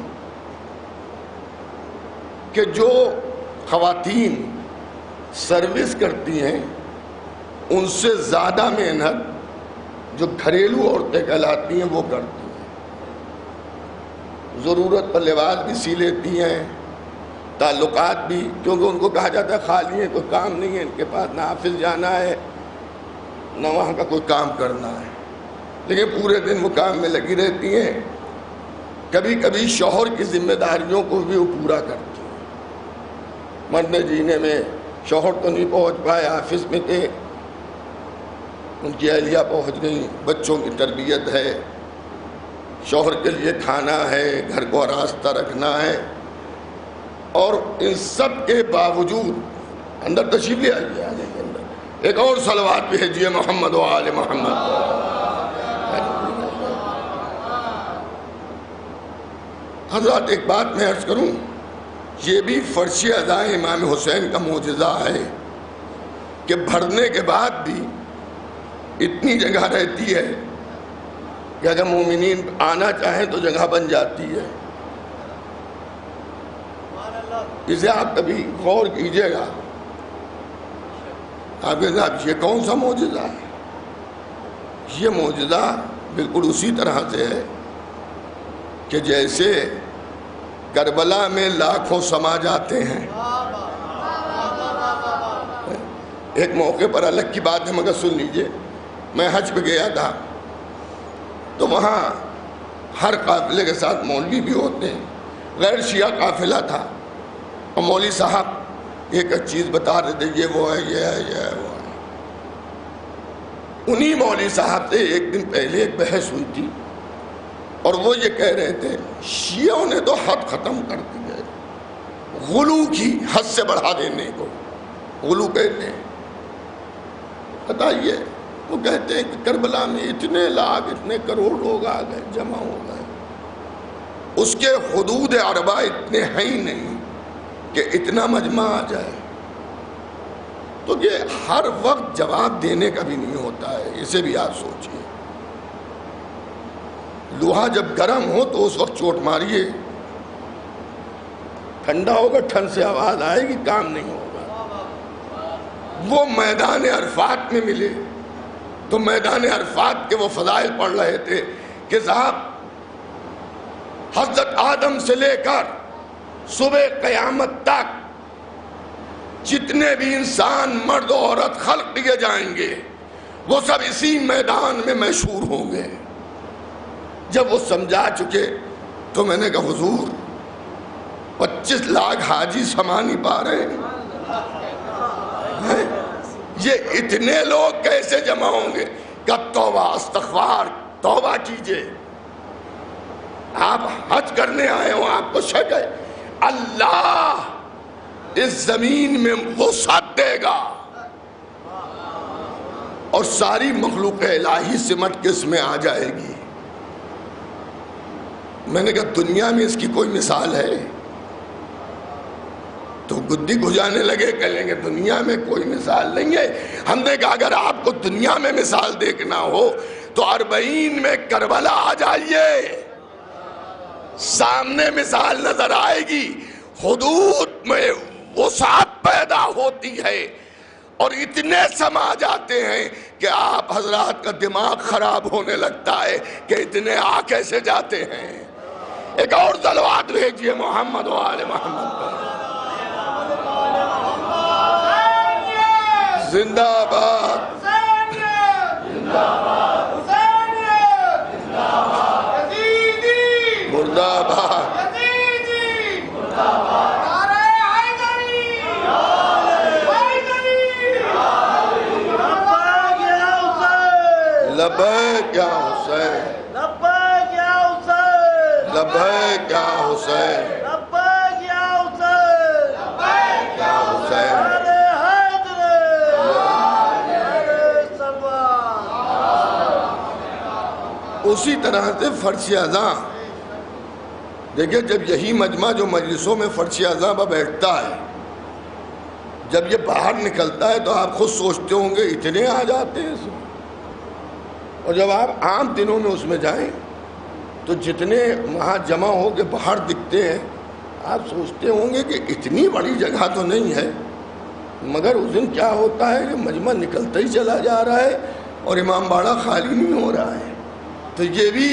کہ جو خواتین سروس کرتی ہیں ان سے زیادہ محنت جو گھریلو عورتیں کہلاتی ہیں وہ کرتی ہیں. ضرورت پر لباس بھی سی لیتی ہیں, تعلقات بھی, کیونکہ ان کو کہا جاتا ہے خالی ہیں, کوئی کام نہیں ہے ان کے پاس, نہ آفس جانا ہے نہ وہاں کا کوئی کام کرنا ہے, لیکن پورے دن وہ کام میں لگی رہتی ہیں. کبھی کبھی شوہر کی ذمہ داریوں کو بھی وہ پورا کرتی ہیں. مرنے جینے میں شوہر تو نہیں پہنچ پائے, آفس میں تھے, ان کی اہلیہ پہنچ گئی, بچوں کی تربیت ہے, شوہر کے لیے کھانا ہے, گھر کو آراستہ رکھنا ہے, اور ان سب کے باوجود اندر تشریف لے آئیے, آنے کے اندر ایک اور صلوات بھی بھیجیے محمد و آل محمد. حضرات ایک بات میں عرض کروں, یہ بھی فرش ادا امام حسین کا معجزہ ہے کہ بھرنے کے بعد بھی اتنی جگہ رہتی ہے کہ اگر مومنین آنا چاہیں تو جگہ بن جاتی ہے. اسے آپ کبھی غور کیجئے گا, آپ کہتے ہیں یہ کون سا معجزہ ہے؟ یہ معجزہ بالکل اسی طرح سے ہے کہ جیسے کربلا میں لاکھوں سما جاتے ہیں. ایک موقع پر الگ کی بات ہے مگر سن لیجئے, میں حج پہ گیا تھا تو وہاں ہر قافلے کے ساتھ مولوی بھی ہوتے ہیں, غیر شیعہ قافلہ تھا, اور مولوی صاحب ایک چیز بتا رہے تھے, یہ وہ ہے, یہ ہے, یہ ہے, وہ ہے. انہی مولوی صاحب سے ایک دن پہلے ایک بحث ہوئی تھی, اور وہ یہ کہہ رہے تھے شیعوں نے تو حد ختم کر دی ہے, غلو کی حد سے بڑھا دینے کو غلو کہتے ہیں. بتائیے, وہ کہتے ہیں کہ کربلا میں اتنے لاکھ اتنے کروڑ لوگ آ گئے, جمع ہو گئے, اس کے حدود اربع اتنے ہیں ہی نہیں کہ اتنا مجمع آ جائے. تو یہ ہر وقت جواب دینے کا بھی نہیں ہوتا ہے, اسے بھی آپ سوچئے. لوہا جب گرم ہو تو اس وقت چوٹ ماریے, ٹھنڈا ہوگا ٹھن سے آواز آئے گی, کام نہیں ہوگا. وہ میدان عرفات میں ملے تو میدان عرفات کے وہ فضائل پڑھ رہے تھے کہ صاحب حضرت آدم سے لے کر صبح قیامت تک جتنے بھی انسان مرد و عورت خلق کیے جائیں گے وہ سب اسی میدان میں محشور ہوں گے. جب وہ سمجھا چکے تو میں نے کہا حضور 25 لاکھ حاجی سما نہیں پا رہے ہیں, یہ اتنے لوگ کیسے جمع ہوں گے؟ کہ توبہ استغفار, توبہ کیجئے. آپ حج کرنے آئے ہو, آپ کو شک ہے اللہ اس زمین میں وسعت دے گا اور ساری مخلوق الہی سمٹ کے اس میں آ جائے گی. میں نے کہا دنیا میں اس کی کوئی مثال ہے؟ تو گدی گھجانے لگے, کہنے کہ دنیا میں کوئی مثال نہیں ہے. ہم نے کہا اگر آپ کو دنیا میں مثال دیکھنا ہو تو 40 میں کربلا آ جائیے, سامنے مثال نظر آئے گی. حدود میں وسعت پیدا ہوتی ہے اور اتنے سما جاتے ہیں کہ آپ حضرات کا دماغ خراب ہونے لگتا ہے کہ اتنے آ کیسے جاتے ہیں. ایک اور صلوات بھیجیے محمد و آل محمد پر. زندہ باد, مردہ باد, لبیک یا حسین, لبیک یا حسین, لبیک یا حسین, لبیک یا حسین, لبیک یا حسین. اسی طرح سے فرش اذاں دیکھیں, جب یہی مجمع جو مجلسوں میں فرش اذاں پر بیٹھتا ہے, جب یہ باہر نکلتا ہے تو آپ خود سوچتے ہوں گے اتنے آ جاتے ہیں اس میں. اور جب آپ عام دنوں میں اس میں جائیں تو جتنے وہاں جمع ہو کے باہر دکھتے ہیں آپ سوچتے ہوں گے کہ اتنی بڑی جگہ تو نہیں ہے. مگر اس دن کیا ہوتا ہے کہ مجمع نکلتا ہی چلا جا رہا ہے, اور امام باڑہ خالی نہیں ہو رہا ہے. تو یہ بھی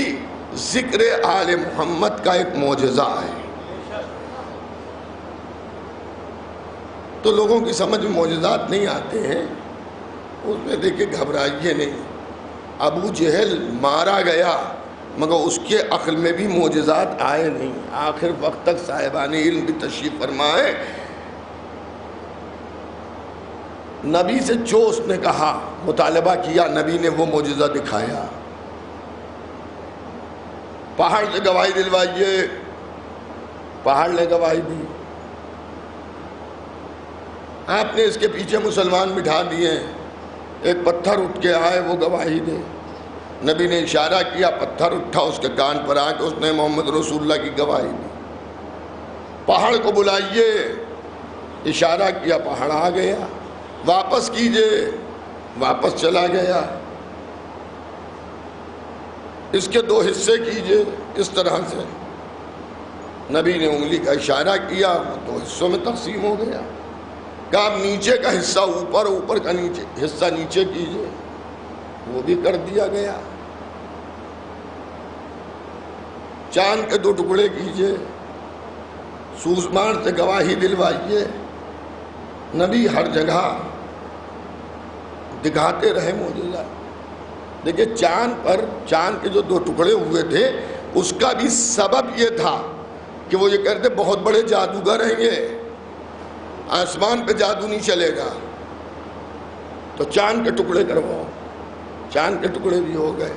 ذکر آل محمد کا ایک معجزہ ہے. تو لوگوں کی سمجھ میں معجزات نہیں آتے ہیں. اس میں دیکھیں گھبرائیے نہیں. ابو جہل مارا گیا مگر اس کے عقل میں بھی معجزات آئے نہیں. آخر وقت تک صاحبان علم بھی تشریف فرمائے. نبی سے جو اس نے کہا مطالبہ کیا نبی نے وہ معجزہ دکھایا. پہاڑ سے گواہی دلوائیے. پہاڑ نے گواہی دی. آپ نے اس کے پیچھے مسلمان بٹھا دیے. ایک پتھر اٹھ کے آئے وہ گواہی دے. نبی نے اشارہ کیا پتھر اٹھا اس کے کان پر آ کے اس نے محمد رسول اللہ کی گواہی دی. پہاڑ کو بلائیے. اشارہ کیا پہاڑ آ گیا. واپس کیجئے. واپس چلا گیا. اس کے 2 حصے کیجئے. اس طرح سے نبی نے انگلی کا اشارہ کیا وہ 2 حصوں میں تقسیم ہو گیا. کہا اب نیچے کا حصہ اوپر اوپر کا حصہ نیچے کیجئے. وہ بھی کر دیا گیا. چاند کے 2 ٹکڑے کیجئے. سوزمار سے گواہی دلوائیے. نبی ہر جگہ دکھاتے رہے معجزہ. دیکھیں چاند کے جو 2 ٹکڑے ہوئے تھے اس کا بھی سبب یہ تھا کہ وہ یہ کہتے بہت بڑے جادوگر ہیں یہ, آسمان پہ جادو نہیں چلے گا, تو چاند کے ٹکڑے کرواؤ. چاند کے ٹکڑے بھی ہو گئے.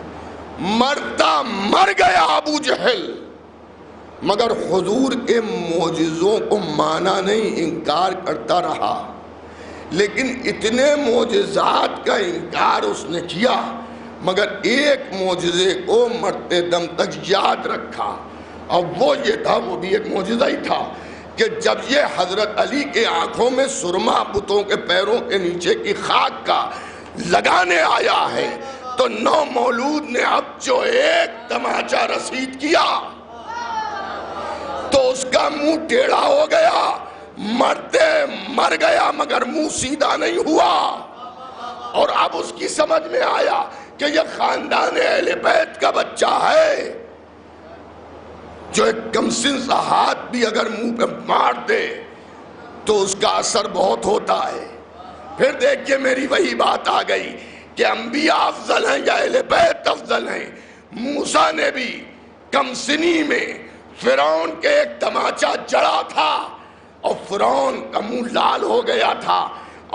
مرتا مر گیا ابو جہل مگر حضور کے معجزوں کو مانا نہیں, انکار کرتا رہا. لیکن اتنے معجزات کا انکار اس نے کیا مگر ایک معجزے کو مرتے دم تک یاد رکھا. اور وہ یہ تھا, وہ بھی ایک معجزہ ہی تھا کہ جب یہ حضرت علی کے آنکھوں میں سرما بتوں کے پیروں کے نیچے کی خاک کا لگانے آیا ہے تو نو مولود نے اب جو ایک تماچا رسید کیا تو اس کا منہ ٹیڑھا ہو گیا. مرتے مر گیا مگر منہ سیدھا نہیں ہوا. اور اب اس کی سمجھ میں آیا کہ یہ خاندان اہل بیت کا بچہ ہے جو ایک کمسن سا ہاتھ بھی اگر منہ پہ مار دے تو اس کا اثر بہت ہوتا ہے. پھر دیکھیے میری وہی بات آ گئی کہ انبیاء افضل ہیں یا اہل بیت افضل ہیں. موسیٰ نے بھی کمسنی میں فرعون کے ایک تماچا جڑا تھا اور فرعون کا منہ لال ہو گیا تھا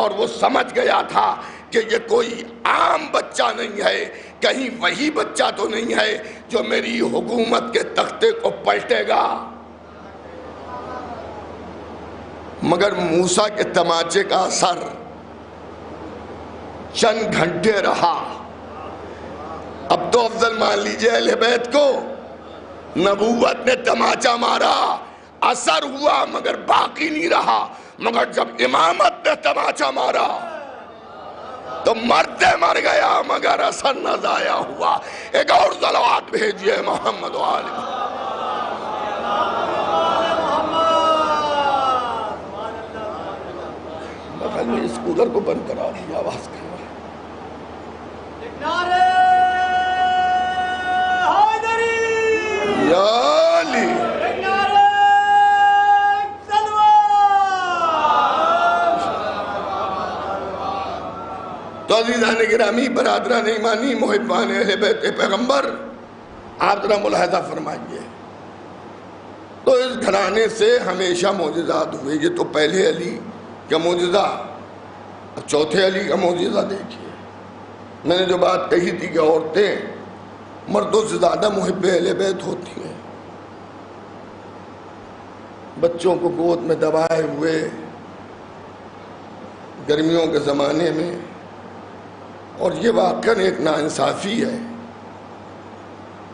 اور وہ سمجھ گیا تھا کہ یہ کوئی عام بچہ نہیں ہے, کہیں وہی بچہ تو نہیں ہے جو میری حکومت کے تختے کو پلٹے گا. مگر موسیٰ کے تماچے کا اثر چند گھنٹے رہا. اب تو افضل مان لیجئے اہل بیت کو. نبوت نے تماچا مارا, اثر ہوا مگر باقی نہیں رہا. مگر جب امامت نے تماچا مارا تو مرتے مر گیا مگر اثر نہ ضائع ہوا. ایک اور صلوات بھیجئے محمد و آل محمد. میں اس کولر کو بند کرا دی, آواز کرا. یا علی تو عزیزان گرامی, برادران ایمانی, محبان اہل بیت پیغمبر, آپ ذرا ملاحظہ فرمائیے. تو اس گھرانے سے ہمیشہ معجزات ہوئے. یہ تو پہلے علی کا معجزہ, اب چوتھے علی کا معجزہ دیکھیے. میں نے جو بات کہی تھی کہ عورتیں مردوں سے زیادہ محب اہل بیت ہوتی ہیں. بچوں کو گود میں دبائے ہوئے گرمیوں کے زمانے میں, اور یہ واقعاً ایک ناانصافی ہے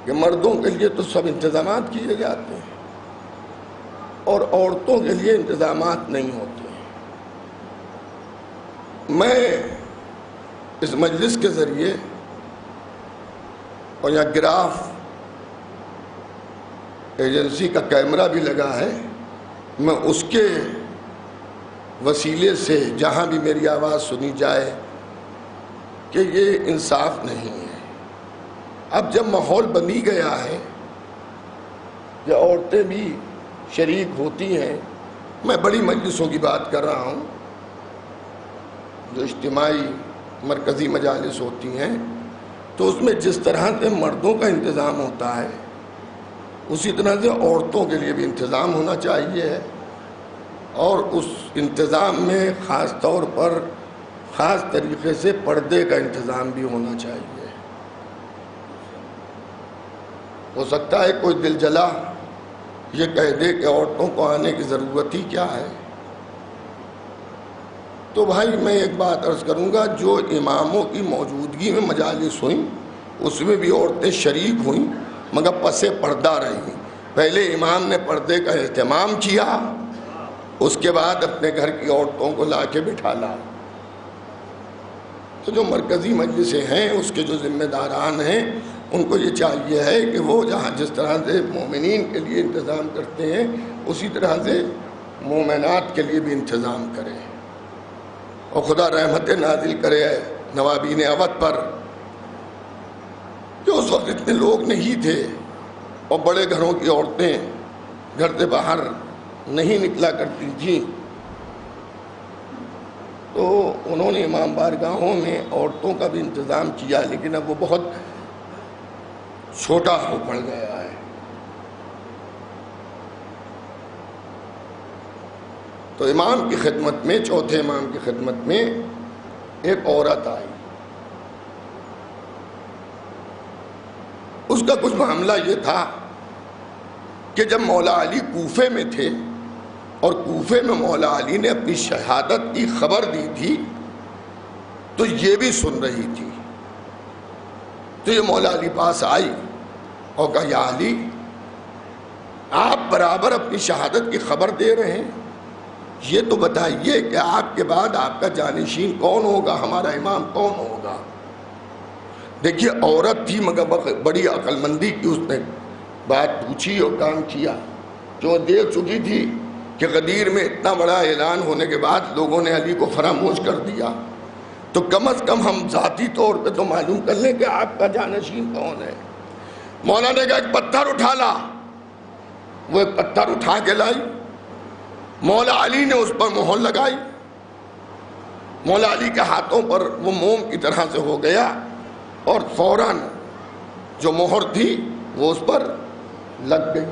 کہ مردوں کے لیے تو سب انتظامات کیے جاتے ہیں اور عورتوں کے لیے انتظامات نہیں ہوتے. میں اس مجلس کے ذریعے اور یہاں گراف ایجنسی کا کیمرہ بھی لگا ہے, میں اس کے وسیلے سے جہاں بھی میری آواز سنی جائے کہ یہ انصاف نہیں ہے۔ اب جب ماحول بنی گیا ہے کہ عورتیں بھی شریک ہوتی ہیں، میں بڑی مجلسوں کی بات کر رہا ہوں جو اجتماعی مرکزی مجالس ہوتی ہیں، تو اس میں جس طرح سے مردوں کا انتظام ہوتا ہے اسی طرح سے عورتوں کے لیے بھی انتظام ہونا چاہیے، اور اس انتظام میں خاص طور پر خاص طریقے سے پردے کا انتظام بھی ہونا چاہیے۔ ہو سکتا ہے کوئی دل جلا یہ کہہ دے کہ عورتوں کو آنے کی ضرورت ہی کیا ہے، تو بھائی میں ایک بات عرض کروں گا، جو اماموں کی موجودگی میں مجالس ہوئیں اس میں بھی عورتیں شریک ہوئیں مگر پس پردہ رہیں۔ پہلے امام نے پردے کا اہتمام کیا، اس کے بعد اپنے گھر کی عورتوں کو لا کے بٹھالا۔ تو جو مرکزی مجلسیں ہیں اس کے جو ذمہ داران ہیں ان کو یہ چاہیے ہے کہ وہ جہاں جس طرح سے مومنین کے لیے انتظام کرتے ہیں اسی طرح سے مومنات کے لیے بھی انتظام کریں، اور خدا رحمت نازل کرے نوابین اودھ پر، کہ اس وقت اتنے لوگ نہیں تھے اور بڑے گھروں کی عورتیں گھر سے باہر نہیں نکلا کرتی تھیں، تو انہوں نے امام بارگاہوں میں عورتوں کا بھی انتظام کیا، لیکن اب وہ بہت چھوٹا ہو پڑ گیا ہے۔ تو امام کی خدمت میں، چوتھے امام کی خدمت میں ایک عورت آئی، اس کا کچھ معاملہ یہ تھا کہ جب مولا علی کوفے میں تھے اور کوفے میں مولا علی نے اپنی شہادت کی خبر دی تھی تو یہ بھی سن رہی تھی، تو یہ مولا علی پاس آئی اور کہا یا علی، آپ برابر اپنی شہادت کی خبر دے رہے ہیں، یہ تو بتائیے کہ آپ کے بعد آپ کا جانشین کون ہوگا، ہمارا امام کون ہوگا۔ دیکھیے عورت تھی مگر بڑی عقل مندی کی اس نے بات پوچھی اور کام کیا، جو دیکھ چکی تھی کہ غدیر میں اتنا بڑا اعلان ہونے کے بعد لوگوں نے علی کو فراموش کر دیا، تو کم از کم ہم ذاتی طور پہ تو معلوم کر لیں کہ آپ کا جانشین کون ہے۔ مولا نے کہا ایک پتھر اٹھا لا، وہ ایک پتھر اٹھا کے لائی، مولا علی نے اس پر مہر لگائی، مولا علی کے ہاتھوں پر وہ موم کی طرح سے ہو گیا اور فوراً جو مہر تھی وہ اس پر لگ گئی۔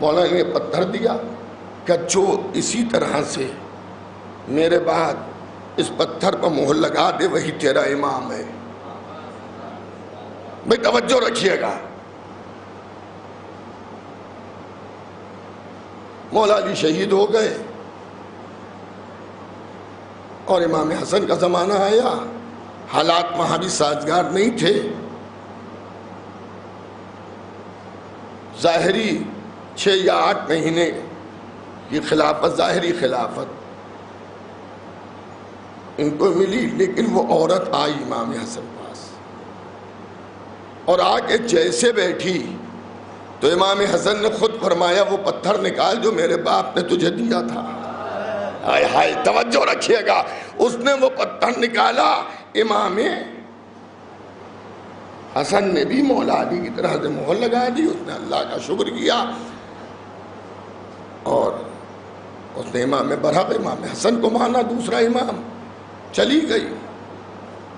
مولا نے پتھر دیا کہ جو اسی طرح سے میرے بعد اس پتھر پر مہر لگا دے وہی تیرا امام ہے۔ بھئی توجہ رکھیے گا، مولا علی شہید ہو گئے اور امام حسن کا زمانہ آیا، حالات وہاں بھی سازگار نہیں تھے، ظاہری 6 یا 8 مہینے کی خلافت، ظاہری خلافت ان کو ملی، لیکن وہ عورت آئی امام حسن پاس اور آ کے جیسے بیٹھی تو امام حسن نے خود فرمایا وہ پتھر نکال جو میرے باپ نے تجھے دیا تھا۔ ہائے ہائے، توجہ رکھیے گا، اس نے وہ پتھر نکالا، امام حسن نے بھی مولا علی کی طرح سے مہر لگا دی، اس نے اللہ کا شکر کیا اور اس نے امام برحق امام حسن کو مانا دوسرا امام، چلی گئی۔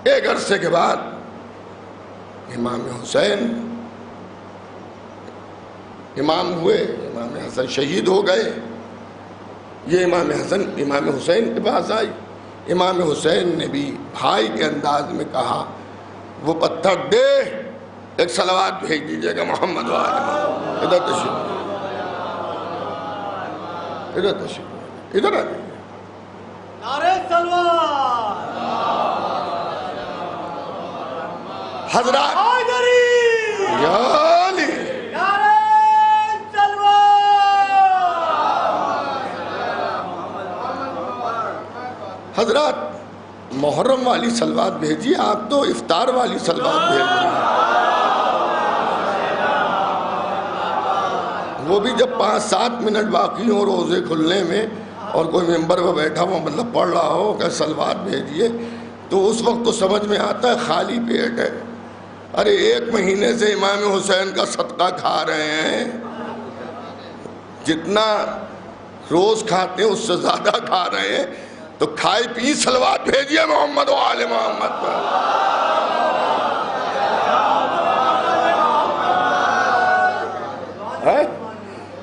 ایک عرصے کے بعد امام حسین امام ہوئے، امام حسن شہید ہو گئے، یہ امام حسن امام حسین کے پاس آئی، امام حسین نے بھی بھائی کے انداز میں کہا وہ پتھر دے، ایک صلوات بھیج دیجئے گا محمد وآلہ، ادھر تشریف، ادھر تشریف، ادھر آ جائیے۔ نعرہ صلوات، حضرات یا علی، حضرات محرم والی صلوات بھیجیے، آپ تو افطار والی صلوات بھیج رہے ہیں، وہ بھی جب 5-7 منٹ باقی ہو روزے کھلنے میں اور کوئی ممبر پہ بیٹھا ہوا مطلب پڑھ رہا ہو کہ صلوات بھیجیے، تو اس وقت تو سمجھ میں آتا ہے خالی پیٹ ہے. ارے 1 مہینے سے امام حسین کا صدقہ کھا رہے ہیں، جتنا روز کھاتے ہیں اس سے زیادہ کھا رہے ہیں، تو کھائی پی صلوات بھیجئے محمد و آل محمد پر.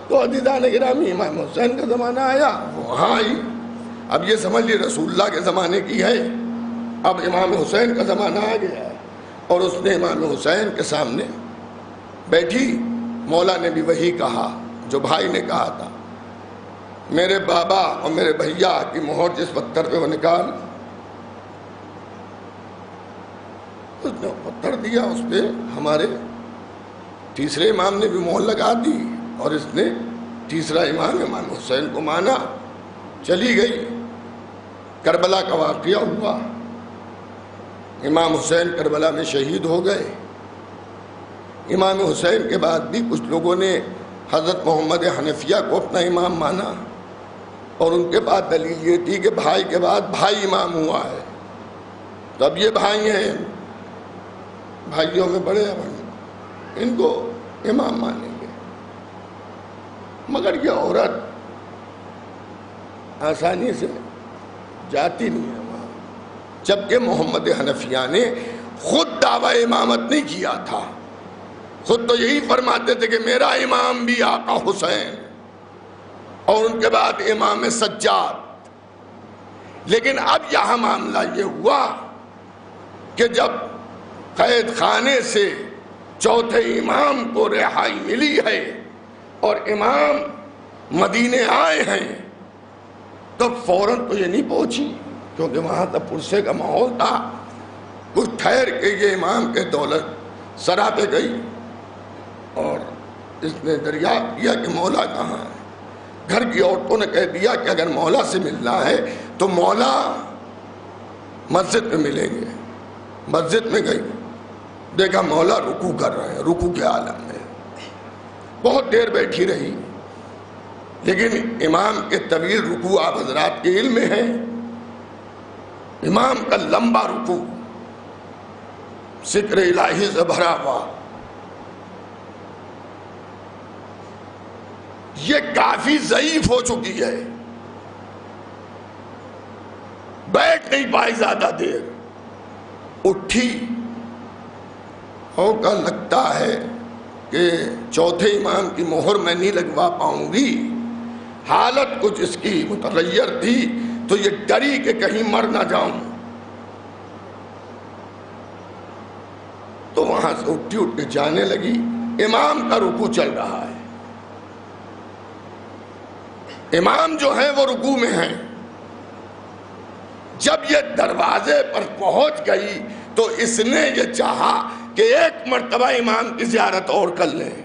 تو عزیزان گرامی امام حسین کا زمانہ آیا، وہاں آئی. اب یہ سمجھ لی رسول اللہ کے زمانے کی ہے، اب امام حسین کا زمانہ آ گیا ہے. اور اس نے امام حسین کے سامنے بیٹھی. مولا نے بھی وہی کہا جو بھائی نے کہا تھا، میرے بابا اور میرے بھیا کی مہر جس پتھر پہ وہ نکال. اس نے پتھر دیا، اس پہ ہمارے تیسرے امام نے بھی مہر لگا دی، اور اس نے تیسرا امام حسین کو مانا. چلی گئی. کربلا کا واقعہ ہوا، امام حسین کربلا میں شہید ہو گئے. امام حسین کے بعد بھی کچھ لوگوں نے حضرت محمد حنفیہ کو اپنا امام مانا، اور ان کے بعد دلیل یہ تھی کہ بھائی کے بعد بھائی امام ہوا ہے، تو اب یہ بھائی ہیں، بھائیوں میں بڑے ہیں، ان کو امام مانیں گے. مگر یہ عورت آسانی سے جاتی نہیں ہے وہاں، جبکہ محمد حنفیہ نے خود دعوی امامت نہیں کیا تھا. خود تو یہی فرماتے تھے کہ میرا امام بھی آقا حسین، اور ان کے بعد امام سجاد. لیکن اب یہاں معاملہ یہ ہوا کہ جب قید خانے سے چوتھے امام کو رہائی ملی ہے اور امام مدینے آئے ہیں، تو فوراً تو یہ نہیں پہنچی، کیونکہ وہاں تک پرسے کا ماحول تھا. کچھ ٹھہر کے یہ امام کے دولت سرا پہ گئی، اور اس نے دریافت کیا کہ مولا کہاں ہے. گھر کی عورتوں نے کہہ دیا کہ اگر مولا سے ملنا ہے تو مولا مسجد میں ملیں گے. مسجد میں گئی، دیکھا مولا رکوع کر رہے ہیں، رکوع کے عالم میں. بہت دیر بیٹھی رہی، لیکن امام کے طویل رکوع آپ حضرات کے علم میں ہے. امام کا لمبا رکوع ذکر الہی سے بھرا ہوا، یہ کافی ضعیف ہو چکی ہے، بیٹھ نہیں پائی زیادہ دیر. اٹھی، کا لگتا ہے کہ چوتھے امام کی مہر میں نہیں لگوا پاؤں گی. حالت کچھ اس کی متغیر تھی، تو یہ ڈری کہ کہیں مر نہ جاؤں. تو وہاں سے اٹھ کے جانے لگی. امام کا رکوع چل رہا ہے، امام جو ہیں وہ رکوع میں ہیں. جب یہ دروازے پر پہنچ گئی تو اس نے یہ چاہا کہ ایک مرتبہ امام کی زیارت اور کر لیں.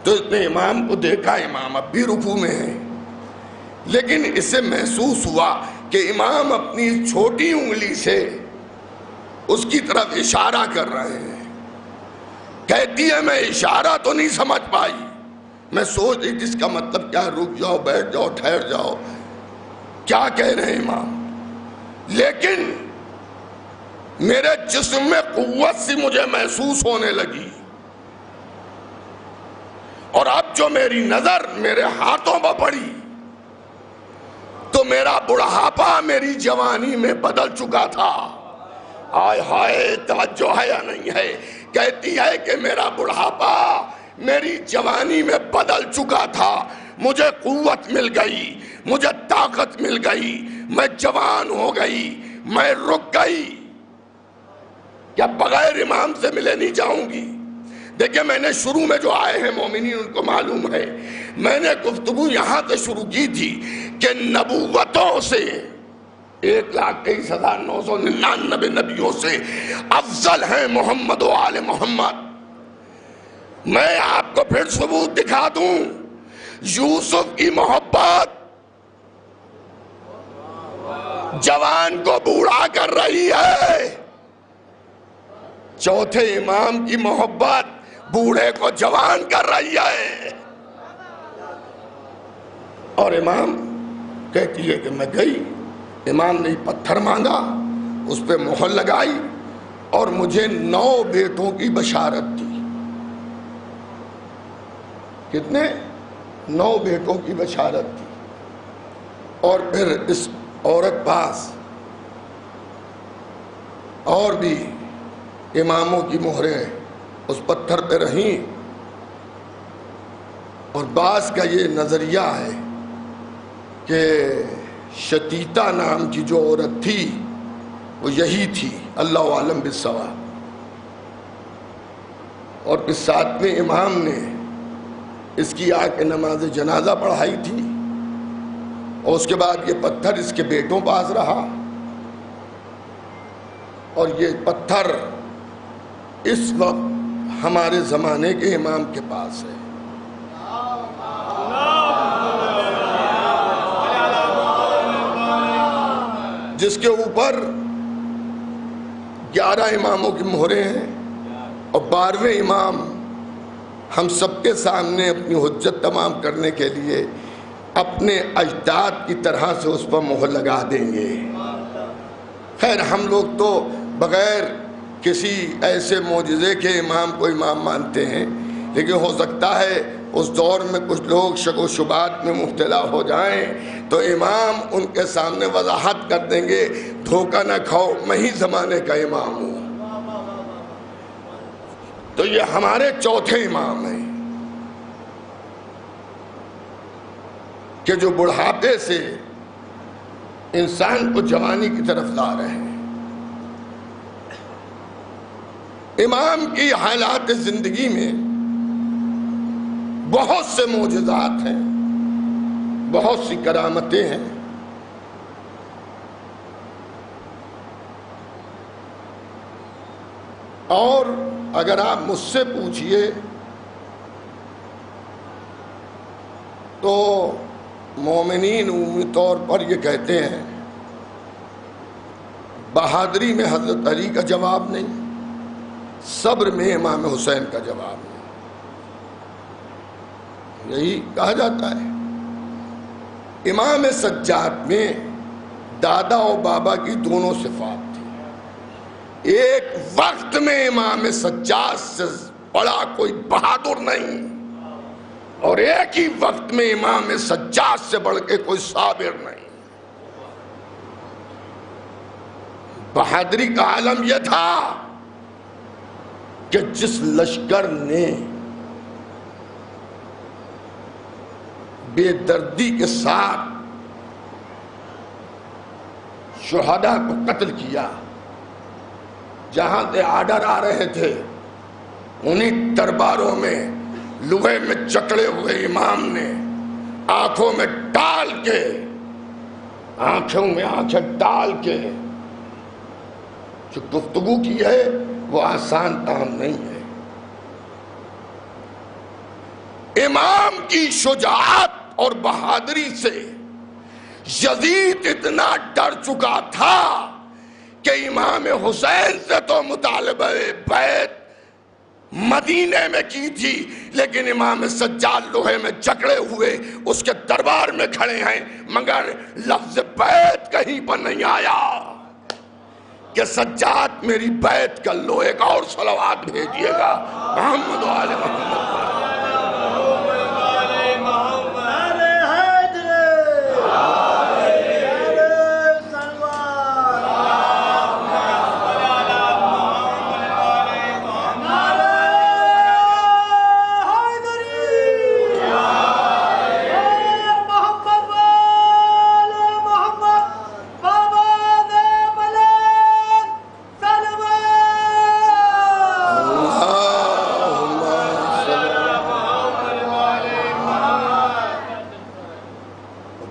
تو اس نے امام کو دیکھا، امام اب بھی رکوع میں ہے، لیکن اسے محسوس ہوا کہ امام اپنی چھوٹی انگلی سے اس کی طرف اشارہ کر رہے ہیں. کہتی ہے میں اشارہ تو نہیں سمجھ پائی، میں سوچ رہی جس کا مطلب کیا، رک جاؤ، بیٹھ جاؤ، ٹھہر جاؤ، کیا کہہ رہے ہیں امام. لیکن میرے جسم میں قوت سی مجھے محسوس ہونے لگی، اور اب جو میری نظر میرے ہاتھوں پر پڑی تو میرا بڑھاپا میری جوانی میں بدل چکا تھا. آئے ہائے، توجہ ہے یا نہیں ہے؟ کہتی ہے کہ میرا بڑھاپا میری جوانی میں بدل چکا تھا، مجھے قوت مل گئی، مجھے طاقت مل گئی، میں جوان ہو گئی، میں رک گئی. کیا بغیر امام سے ملے نہیں جاؤں گی؟ دیکھیں، میں نے شروع میں جو آئے ہیں مومنین ان کو معلوم ہے، میں نے گفتگو یہاں سے شروع کی تھی کہ نبوتوں سے 1,23,999 نبیوں سے افضل ہیں محمد و آل محمد. میں آپ کو پھر ثبوت دکھا دوں، یوسف کی محبت جوان کو بوڑھا کر رہی ہے، چوتھے امام کی محبت بوڑھے کو جوان کر رہی ہے. اور امام کہتی ہے کہ میں گئی، امام نے پتھر مانگا، اس پہ مہر لگائی اور مجھے 9 بیٹوں کی بشارت دی. کتنے؟ 9 بیٹوں کی بشارت دی. اور پھر اس عورت پاس اور بھی اماموں کی مہریں اس پتھر پہ رہیں. اور بعض کا یہ نظریہ ہے کہ شتیتا نام کی جو عورت تھی وہ یہی تھی، اللہ عالم بالصواب. اور پھر 7ویں امام نے اس کی آ کے نماز جنازہ پڑھائی تھی، اور اس کے بعد یہ پتھر اس کے بیٹوں پاس رہا، اور یہ پتھر اس وقت ہمارے زمانے کے امام کے پاس ہے. جس کے اوپر 11 اماموں کی مہریں ہیں، اور 12ویں امام ہم سب کے سامنے اپنی حجت تمام کرنے کے لیے اپنے اجداد کی طرح سے اس پر مہر لگا دیں گے. خیر ہم لوگ تو بغیر کسی ایسے معجزے کے امام کو امام مانتے ہیں، لیکن ہو سکتا ہے اس دور میں کچھ لوگ شک و شبہات میں مبتلا ہو جائیں تو امام ان کے سامنے وضاحت کر دیں گے، دھوکہ نہ کھاؤ، میں ہی زمانے کا امام ہوں. تو یہ ہمارے چوتھے امام ہیں کہ جو بڑھاپے سے انسان کو جوانی کی طرف لا رہے ہیں. امام کی حالات زندگی میں بہت سے معجزات ہیں، بہت سی کرامتیں ہیں. اور اگر آپ مجھ سے پوچھئے تو مومنین عمومی طور پر یہ کہتے ہیں بہادری میں حضرت علی کا جواب نہیں، صبر میں امام حسین کا جواب نہیں. یہی کہا جاتا ہے. امام سجاد میں دادا اور بابا کی دونوں صفات تھی. ایک وقت میں امام سجاد سے بڑا کوئی بہادر نہیں، اور ایک ہی وقت میں امام سجاد سے بڑھ کے کوئی صابر نہیں. بہادری کا عالم یہ تھا کہ جس لشکر نے بے دردی کے ساتھ شہداء کو قتل کیا، جہاں سے آرڈر آ رہے تھے انہیں درباروں میں لوہے میں جکڑے ہوئے امام نے آنکھوں میں ڈال کے، آنکھوں میں آنکھیں ڈال کے جو گفتگو کی ہے وہ آسان کام نہیں ہے. امام کی شجاعت اور بہادری سے یزید اتنا ڈر چکا تھا کہ امام حسین سے تو مطالبہ بیعت مدینے میں کی تھی، لیکن امام سجاد لوہے میں جکڑے ہوئے اس کے دربار میں کھڑے ہیں، مگر لفظ بیعت کہیں پر نہیں آیا کہ سجاد میری بیعت کر لو. ایک اور صلوات بھیجیے گا محمد و آل محمد.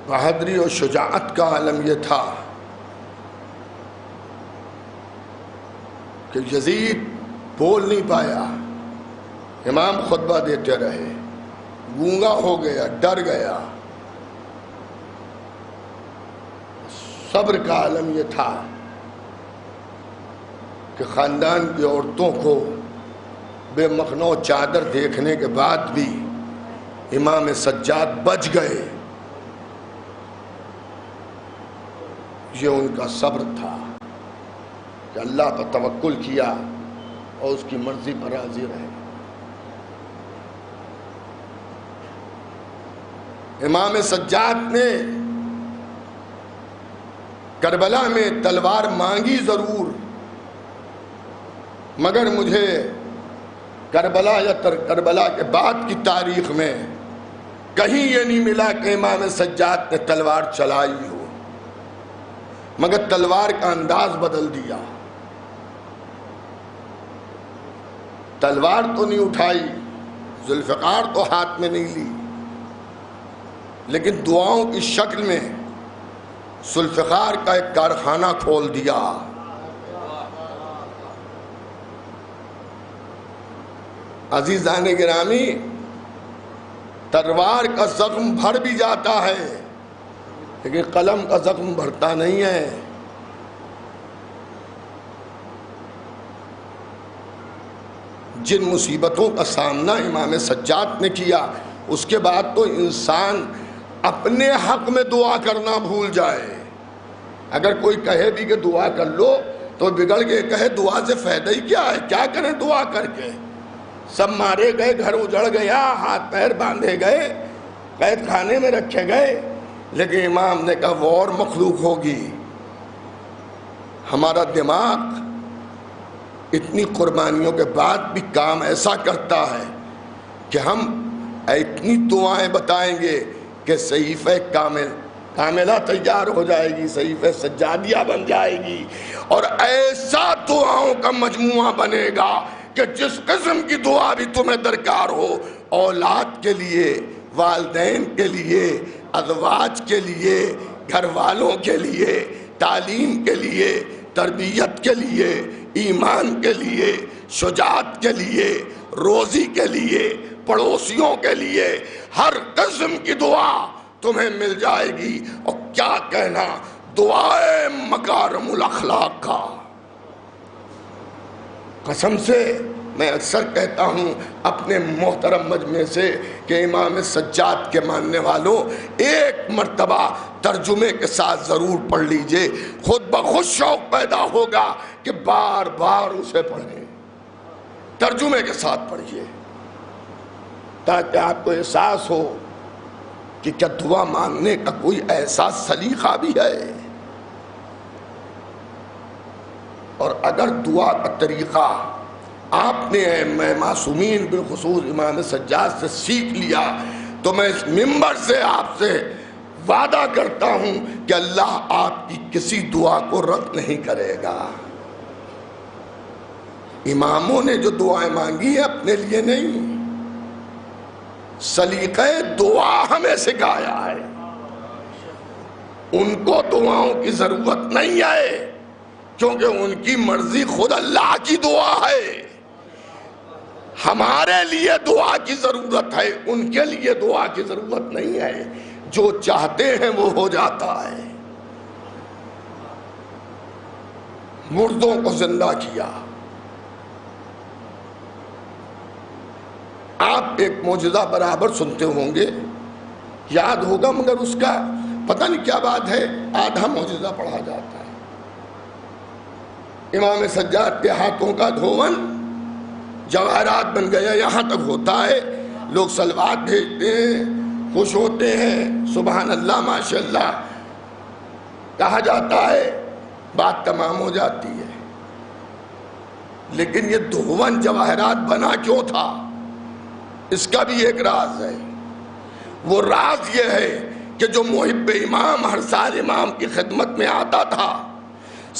بہادری اور شجاعت کا عالم یہ تھا کہ یزید بول نہیں پایا، امام خطبہ دیتے رہے، گونگا ہو گیا، ڈر گیا. صبر کا عالم یہ تھا کہ خاندان کی عورتوں کو بے مخنو چادر دیکھنے کے بعد بھی امام سجاد بچ گئے. یہ ان کا صبر تھا. کہ اللہ پر توکل کیا اور اس کی مرضی پر راضی رہے۔ امام سجاد نے کربلا میں تلوار مانگی ضرور، مگر مجھے کربلا یا کربلا کے بعد کی تاریخ میں کہیں یہ نہیں ملا کہ امام سجاد نے تلوار چلائی ہو، مگر تلوار کا انداز بدل دیا۔ تلوار تو نہیں اٹھائی، ذوالفقار تو ہاتھ میں نہیں لی، لیکن دعاؤں کی شکل میں ذوالفقار کا ایک کارخانہ کھول دیا۔ عزیزان گرامی، تلوار کا زخم بھر بھی جاتا ہے لیکن قلم کا زخم بھرتا نہیں ہے۔ جن مصیبتوں کا سامنا امام سجاد نے کیا، اس کے بعد تو انسان اپنے حق میں دعا کرنا بھول جائے۔ اگر کوئی کہے بھی کہ دعا کر لو تو بگڑ کے کہے دعا سے فائدہ ہی کیا ہے، کیا کریں دعا کر کے؟ سب مارے گئے، گھر اجڑ گیا، ہاتھ پیر باندھے گئے، قید خانے میں رکھے گئے، لیکن امام نے کہا وہ اور مخلوق ہوگی۔ ہمارا دماغ اتنی قربانیوں کے بعد بھی کام ایسا کرتا ہے کہ ہم اتنی دعائیں بتائیں گے کہ صحیفہ کاملہ تیار ہو جائے گی، صحیفہ سجادیہ بن جائے گی، اور ایسا دعاؤں کا مجموعہ بنے گا کہ جس قسم کی دعا بھی تمہیں درکار ہو، اولاد کے لیے، والدین کے لیے، ازواج کے لیے، گھر والوں کے لیے، تعلیم کے لیے، تربیت کے لیے، ایمان کے لیے، شجاعت کے لیے، روزی کے لیے، پڑوسیوں کے لیے، ہر قسم کی دعا تمہیں مل جائے گی۔ اور کیا کہنا دعائے مکارم الاخلاق کا، قسم سے میں اکثر کہتا ہوں اپنے محترم مجمع سے کہ امام سجاد کے ماننے والوں ایک مرتبہ ترجمے کے ساتھ ضرور پڑھ لیجئے، خود بخود شوق پیدا ہوگا کہ بار بار اسے پڑھیں۔ ترجمے کے ساتھ پڑھیے تاکہ آپ کو احساس ہو کہ کیا دعا مانگنے کا کوئی ایسا سلیقہ بھی ہے، اور اگر دعا کا طریقہ آپ نے معصومین بالخصوص امام سجاد سے سیکھ لیا تو میں اس منبر سے آپ سے وعدہ کرتا ہوں کہ اللہ آپ کی کسی دعا کو رد نہیں کرے گا۔ اماموں نے جو دعائیں مانگی ہیں اپنے لیے نہیں، سلیقہ دعا ہمیں سکھایا ہے۔ ان کو دعاؤں کی ضرورت نہیں ہے کیونکہ ان کی مرضی خود اللہ کی دعا ہے۔ ہمارے لیے دعا کی ضرورت ہے، ان کے لیے دعا کی ضرورت نہیں ہے۔ جو چاہتے ہیں وہ ہو جاتا ہے۔ مردوں کو زندہ کیا۔ آپ ایک معجزہ برابر سنتے ہوں گے، یاد ہوگا، مگر اس کا پتہ نہیں کیا بات ہے، آدھا معجزہ پڑھا جاتا ہے۔ امام سجاد کے ہاتھوں کا دھون جواہرات بن گیا، یہاں تک ہوتا ہے لوگ سلوات بھیجتے ہیں، خوش ہوتے ہیں، سبحان اللہ ماشاءاللہ کہا جاتا ہے، بات تمام ہو جاتی ہے۔ لیکن یہ دھون جواہرات بنا کیوں تھا، اس کا بھی ایک راز ہے۔ وہ راز یہ ہے کہ جو محب امام ہر سال امام کی خدمت میں آتا تھا،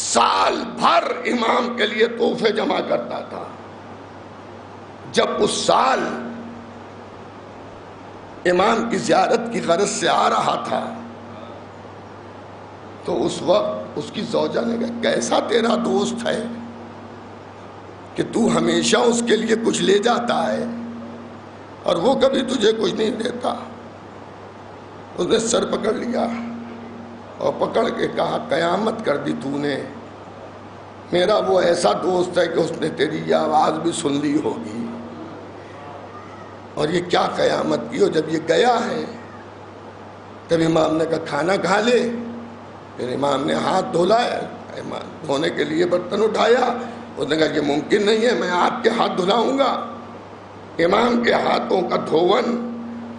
سال بھر امام کے لیے تحفے جمع کرتا تھا۔ جب اس سال امام کی زیارت کی غرض سے آ رہا تھا تو اس وقت اس کی زوجہ نے کہا کیسا تیرا دوست ہے کہ تو ہمیشہ اس کے لیے کچھ لے جاتا ہے اور وہ کبھی تجھے کچھ نہیں دیتا۔ اس نے سر پکڑ لیا اور پکڑ کے کہا قیامت کر دی تو نے، میرا وہ ایسا دوست ہے کہ اس نے تیری یہ آواز بھی سن لی ہوگی، اور یہ کیا قیامت کی ہو۔ جب یہ گیا ہے تب امام نے کہا کھانا کھا لے، پھر امام نے ہاتھ دھولا ہے، ایمان دھونے کے لیے برتن اٹھایا، اس نے کہا یہ ممکن نہیں ہے، میں آپ کے ہاتھ دھلاؤں گا۔ امام کے ہاتھوں کا دھون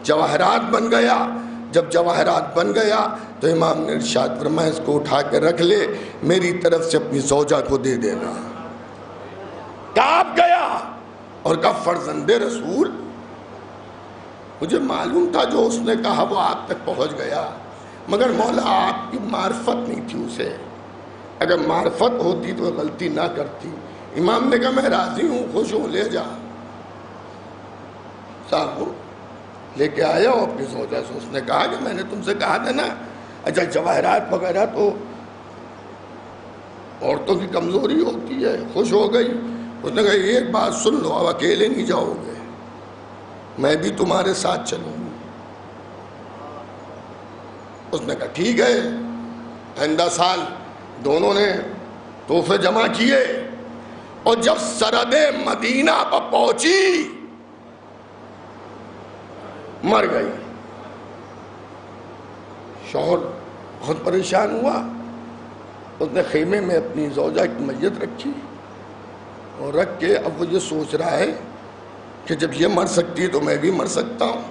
جواہرات بن گیا۔ جب جواہرات بن گیا تو امام نے ارشاد فرمایا اس کو اٹھا کے رکھ لے، میری طرف سے اپنی زوجہ کو دے دینا۔ کعب گیا اور کہا فرزند رسول، مجھے معلوم تھا جو اس نے کہا وہ آپ تک پہنچ گیا، مگر مولا آپ کی معرفت نہیں تھی اسے، اگر معرفت ہوتی تو غلطی نہ کرتی۔ امام نے کہا میں راضی ہوں، خوش ہوں، لے جا۔ صاحب لے کے آیا ہوں اپنی زوجہ سے، اس نے کہا کہ میں نے تم سے کہا تھا نا، اچھا جواہرات وغیرہ تو عورتوں کی کمزوری ہوتی ہے۔ خوش ہو گئی، اس نے کہا ایک بات سن لو، اب اکیلے نہیں جاؤ گے، میں بھی تمہارے ساتھ چلوں گی۔ اس نے کہا ٹھیک ہے۔ آئندہ سال دونوں نے تحفے جمع کیے، اور جب سرحد مدینہ پر پہنچی مر گئی۔ شوہر بہت پریشان ہوا، اس نے خیمے میں اپنی زوجہ کی میت رکھی، اور رکھ کے اب وہ یہ سوچ رہا ہے کہ جب یہ مر سکتی تو میں بھی مر سکتا ہوں،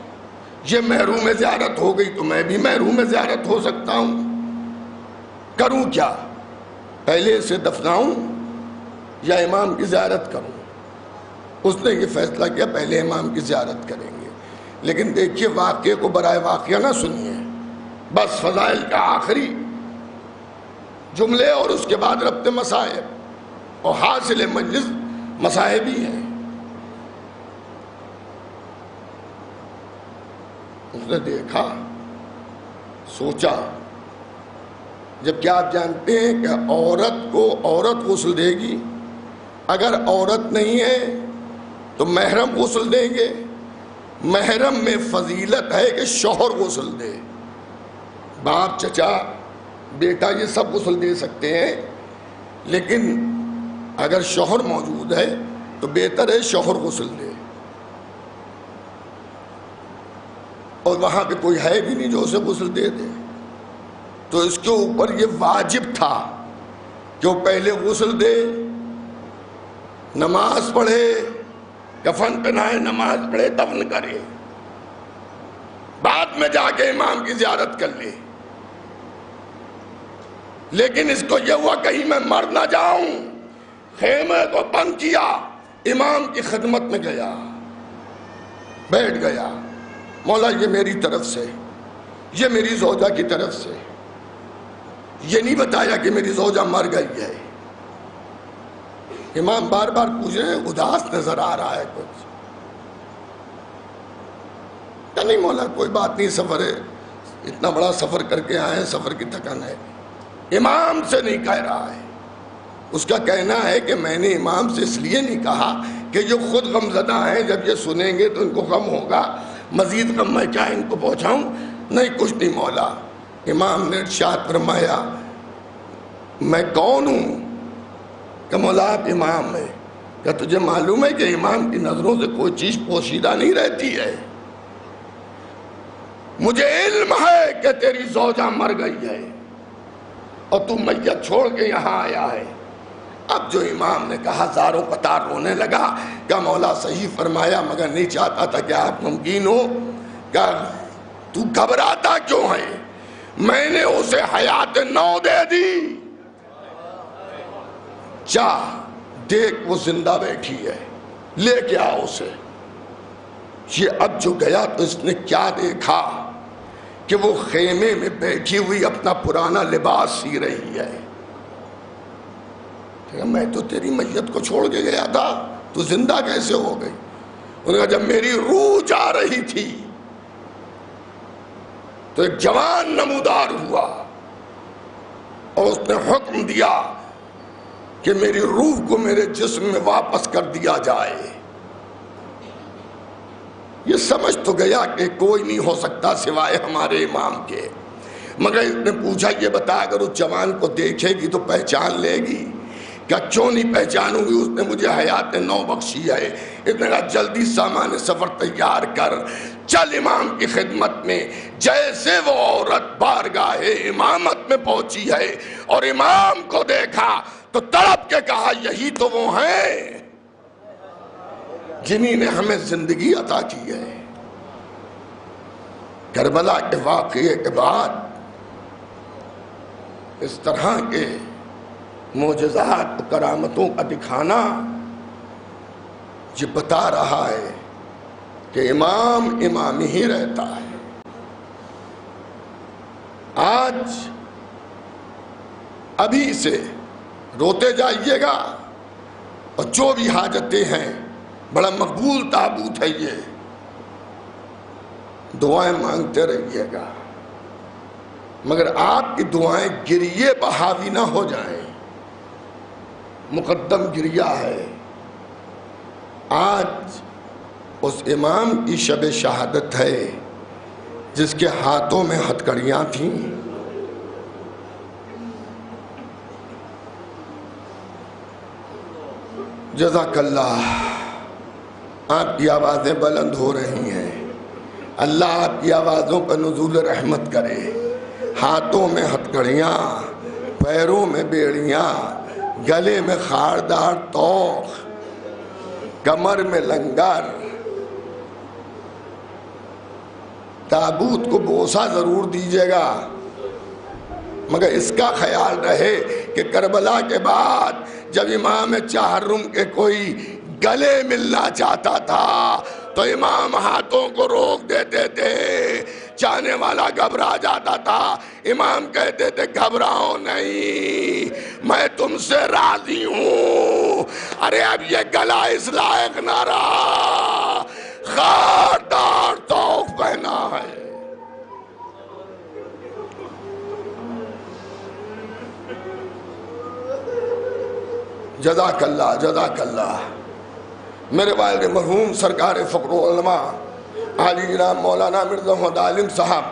یہ محروم زیارت ہو گئی تو میں بھی محروم زیارت ہو سکتا ہوں، کروں کیا؟ پہلے اسے دفناؤں یا امام کی زیارت کروں؟ اس نے یہ فیصلہ کیا پہلے امام کی زیارت کریں گے۔ لیکن دیکھیے واقعے کو برائے واقعہ نہ سنیے، بس فضائل کا آخری جملے اور اس کے بعد ربط مصائب اور حاصل مجلس مصائب ہی ہیں۔ اس نے دیکھا، سوچا، جبکہ آپ جانتے ہیں کہ عورت کو عورت غسل دے گی، اگر عورت نہیں ہے تو محرم غسل دیں گے۔ محرم میں فضیلت ہے کہ شوہر غسل دے، باپ چچا بیٹا یہ سب غسل دے سکتے ہیں، لیکن اگر شوہر موجود ہے تو بہتر ہے شوہر غسل دے، اور وہاں پہ کوئی ہے بھی نہیں جو اسے غسل دے دے، تو اس کے اوپر یہ واجب تھا کہ وہ پہلے غسل دے، نماز پڑھے، کفن پہنائے، نماز پڑھے، دفن کرے، بعد میں جا کے امام کی زیارت کر لے۔ لیکن اس کو یہ ہوا کہیں میں مر نہ جاؤں، خیمے کو بند کیا، امام کی خدمت میں گیا، بیٹھ گیا، مولا یہ میری طرف سے، یہ میری زوجہ کی طرف سے، یہ نہیں بتایا کہ میری زوجہ مر گئی ہے۔ امام بار بار پوچھ رہے ہیں، اداس نظر آ رہا ہے کچھ، نہیں مولا کوئی بات نہیں، سفر ہے، اتنا بڑا سفر کر کے آئے ہیں، سفر کی تھکن ہے۔ امام سے نہیں کہہ رہا ہے، اس کا کہنا ہے کہ میں نے امام سے اس لیے نہیں کہا کہ یہ خود غم زدہ ہیں، جب یہ سنیں گے تو ان کو غم ہوگا، مزید غم میں کیا ان کو پہنچاؤں؟ نہیں کچھ نہیں مولا۔ امام نے ارشاد فرمایا میں کون ہوں کہ مولا آپ امام ہیں؟ کیا تجھے معلوم ہے کہ امام کی نظروں سے کوئی چیز پوشیدہ نہیں رہتی ہے؟ مجھے علم ہے کہ تیری زوجہ مر گئی ہے اور تو میت چھوڑ کے یہاں آیا ہے۔ اب جو امام نے کہا زاروں قطار رونے لگا، کہ مولا صحیح فرمایا، مگر نہیں چاہتا تھا کہ آپ ممکن ہو، کہ تو گھبراتا کیوں ہے؟ میں نے اسے حیات نو دے دی، چاہ دیکھ وہ زندہ بیٹھی ہے، لے کے آؤ اسے۔ یہ اب جو گیا تو اس نے کیا دیکھا کہ وہ خیمے میں بیٹھی ہوئی اپنا پرانا لباس سی رہی ہے۔ میں تو تیری میت کو چھوڑ کے گیا تھا، تو زندہ کیسے ہو گئی؟ انہوں نے کہا جب میری روح جا رہی تھی تو ایک جوان نمودار ہوا اور اس نے حکم دیا کہ میری روح کو میرے جسم میں واپس کر دیا جائے۔ یہ سمجھ تو گیا کہ کوئی نہیں ہو سکتا سوائے ہمارے امام کے، مگر اس نے پوچھا یہ بتا اگر اس جوان کو دیکھے گی تو پہچان لے گی کیا کیوں نہیں پہچانوں گی؟ اس نے مجھے حیات نو بخشی ہے۔ اس نے کہا جلدی سامان سفر تیار کر، چل امام کی خدمت میں۔ جیسے وہ عورت بارگاہ امامت میں پہنچی ہے اور امام کو دیکھا تو تڑپ کے کہا یہی تو وہ ہیں جنہی نے ہمیں زندگی عطا کی ہے۔ کربلا کے واقعے کے بعد اس طرح کے معجزات و کرامتوں کا دکھانا یہ بتا رہا ہے کہ امام امام ہی رہتا ہے۔ آج ابھی سے روتے جائیے گا اور جو بھی حاجتیں ہیں، بڑا مقبول تابوت ہے یہ، دعائیں مانگتے رہیے گا، مگر آپ کی دعائیں گریے بہاوی نہ ہو جائیں۔ مقدم گریہ ہے۔ آج اس امام کی شب شہادت ہے جس کے ہاتھوں میں ہتھکڑیاں تھیں۔ جزاک اللہ۔ آپ کی آوازیں بلند ہو رہی ہیں، اللہ آپ کی آوازوں پر نزول رحمت کرے۔ ہاتھوں میں ہتھکڑیاں، پیروں میں بیڑیاں، گلے میں خاردار توق، کمر میں لنگر۔ تابوت کو بوسہ ضرور دیجیے گا، مگر اس کا خیال رہے کہ کربلا کے بعد جب امام چہرم کے کوئی گلے ملنا چاہتا تھا تو امام ہاتھوں کو روک دیتے تھے، چاہنے والا گھبرا جاتا تھا، امام کہتے تھے گھبراؤ نہیں، میں تم سے راضی ہوں۔ ارے اب یہ گلا اس لائق نہ رہا، خاردار توق پہنا ہے۔ جزاک اللہ، جزاک اللہ۔ میرے والد مرحوم سرکار فخر العلماء عالی جناب مولانا مرزا محمد عالم صاحب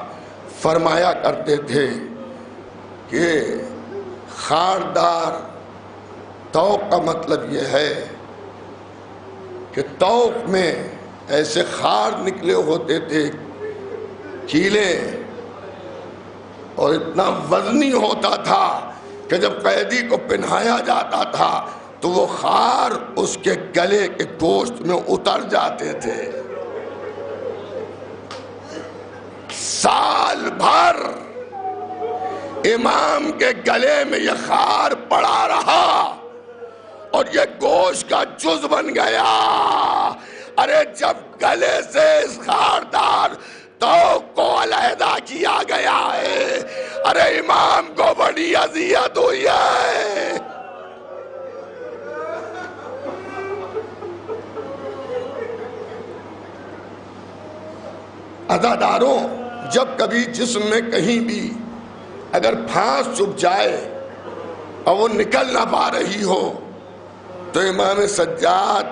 فرمایا کرتے تھے کہ خاردار توق کا مطلب یہ ہے کہ توق میں ایسے خار نکلے ہوتے تھے کیلے، اور اتنا وزنی ہوتا تھا کہ جب قیدی کو پہنایا جاتا تھا تو وہ خار اس کے گلے کے گوشت میں اتر جاتے تھے۔ سال بھر امام کے گلے میں یہ خار پڑا رہا اور یہ گوشت کا جز بن گیا۔ ارے جب گلے سے اس خاردار توق کو علیحدہ کیا گیا ہے، ارے امام کو بڑی اذیت ہوئی ہے۔ عزاداروں، جب کبھی جسم میں کہیں بھی اگر پھانس چبھ جائے اور وہ نکل نہ پا رہی ہو تو امام سجاد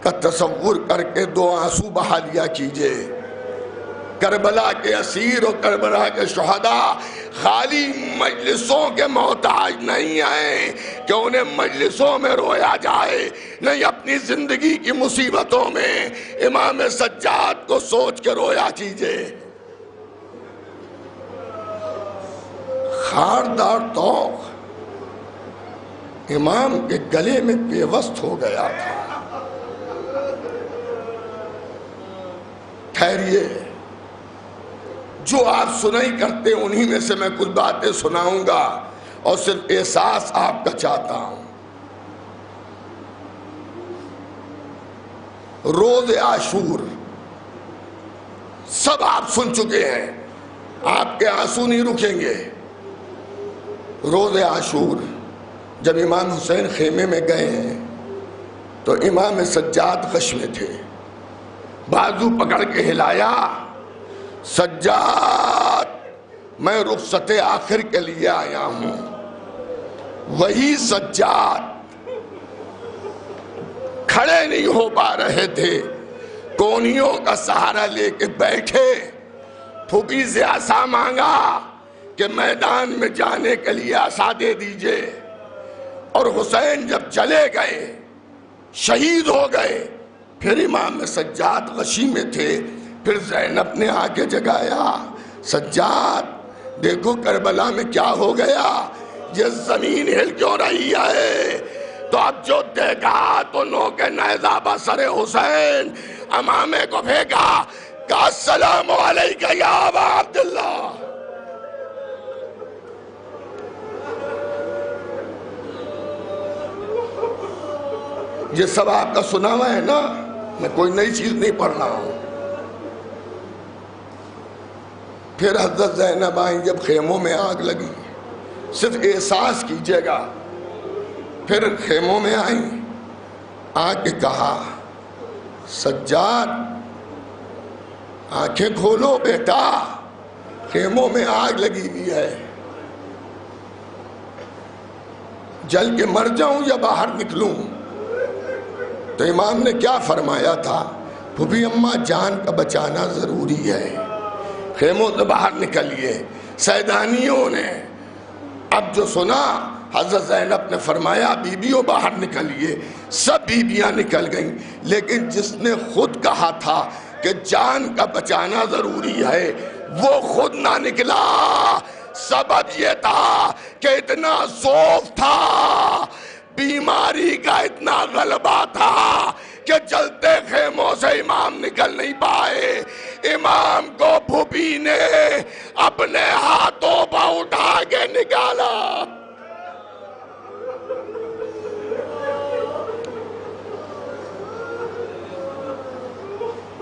کا تصور کر کے دو آنسو بہا لیا کیجئے۔ کربلا کے اسیر اور کربلا کے شہداء خالی مجلسوں کے محتاج نہیں ہیں کہ انہیں مجلسوں میں رویا جائے، نہیں، اپنی زندگی کی مصیبتوں میں امام سجاد کو سوچ کے رویا کیجئے۔ خاردار توق امام کے گلے میں پیوست ہو گیا تھا۔ ٹھہریے، جو آپ سنائی کرتے انہی میں سے میں کچھ باتیں سناؤں گا اور صرف احساس آپ کا چاہتا ہوں۔ روز عاشور سب آپ سن چکے ہیں، آپ کے آنسو نہیں رکیں گے۔ روز عاشور جب امام حسین خیمے میں گئے ہیں تو امام سجاد غش میں تھے، بازو پکڑ کے ہلایا، سجاد میں رخصت آخر کے لیے آیا ہوں۔ وہی سجاد کھڑے نہیں ہو پا رہے تھے، کونیوں کا سہارا لے کے بیٹھے، پھوپھی سے عصا مانگا کہ میدان میں جانے کے لیے عصا دے دیجئے۔ اور حسین جب چلے گئے شہید ہو گئے پھر امام سجاد غشی میں تھے، پھر زینب نے آ کے جگایا، سجاد دیکھو کربلا میں کیا ہو گیا، یہ زمین ہل کیوں رہی ہے؟ تو اب جو دیکھا تو نو کے نیزہ بسر حسین امامے کو پھینکا، کہا السلام علیکہ یا ابا عبداللہ۔ یہ سب آپ کا سنا ہوا ہے نا، میں کوئی نئی چیز نہیں پڑھ رہا ہوں۔ پھر حضرت زینب آئیں، جب خیموں میں آگ لگی، صرف احساس کیجئے گا، پھر خیموں میں آئیں، آ کے کہا سجاد آنکھیں کھولو بیٹا، خیموں میں آگ لگی ہوئی ہے، جل کے مر جاؤں یا باہر نکلوں؟ تو امام نے کیا فرمایا تھا؟ پھوپھی اماں جان کا بچانا ضروری ہے، خیموں سے باہر نکلیے۔ سیدانیوں نے اب جو سنا، حضرت زینب نے فرمایا بیبیوں باہر نکلیے، سب بیبیاں نکل گئیں، لیکن جس نے خود کہا تھا کہ جان کا بچانا ضروری ہے وہ خود نہ نکلا۔ سبب یہ تھا کہ اتنا ذوف تھا، بیماری کا اتنا غلبہ تھا کہ جلتے خیموں سے امام نکل نہیں پائے۔ امام کو پھوپھی نے اپنے ہاتھوں پر اٹھا کے نکالا۔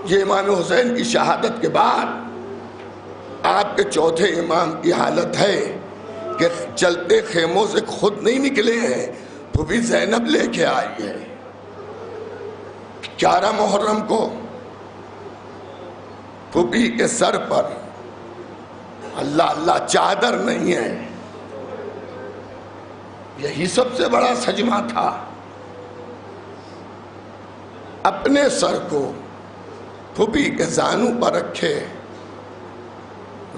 یہ امام حسین کی شہادت کے بعد آپ کے چوتھے امام کی حالت ہے کہ چلتے خیموں سے خود نہیں نکلے ہیں، پھوپھی زینب لے کے آئی ہے۔ 11 محرم کو پھوپھی کے سر پر اللہ اللہ چادر نہیں ہے، یہی سب سے بڑا سجمہ تھا۔ اپنے سر کو پھوپھی کے زانوں پر رکھے،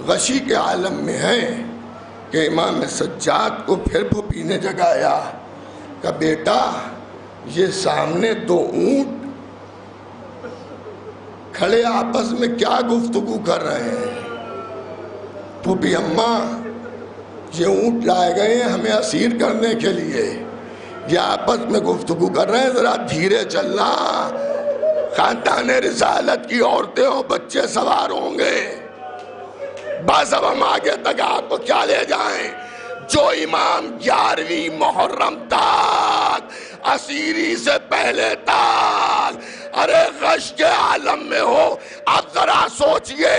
غشی کے عالم میں ہے کہ امام سجاد کو پھر پھوپھی نے جگایا کہ بیٹا یہ سامنے 2 اونٹ کھڑے آپس میں کیا گفتگو کر رہے ہیں؟ پھوپھی اماں یہ اونٹ لائے گئے ہیں ہمیں اسیر کرنے کے لیے، یہ آپس میں گفتگو کر رہے ہیں، ذرا دھیرے چلنا، خاندان رسالت کی عورتیں اور بچے سوار ہوں گے، بس اب ہم آگے تک آپ کو کیا لے جائیں۔ جو امام 11ویں محرم تک اسیری سے پہلے تک ارے غش کے عالم میں ہو، اب ذرا سوچئے،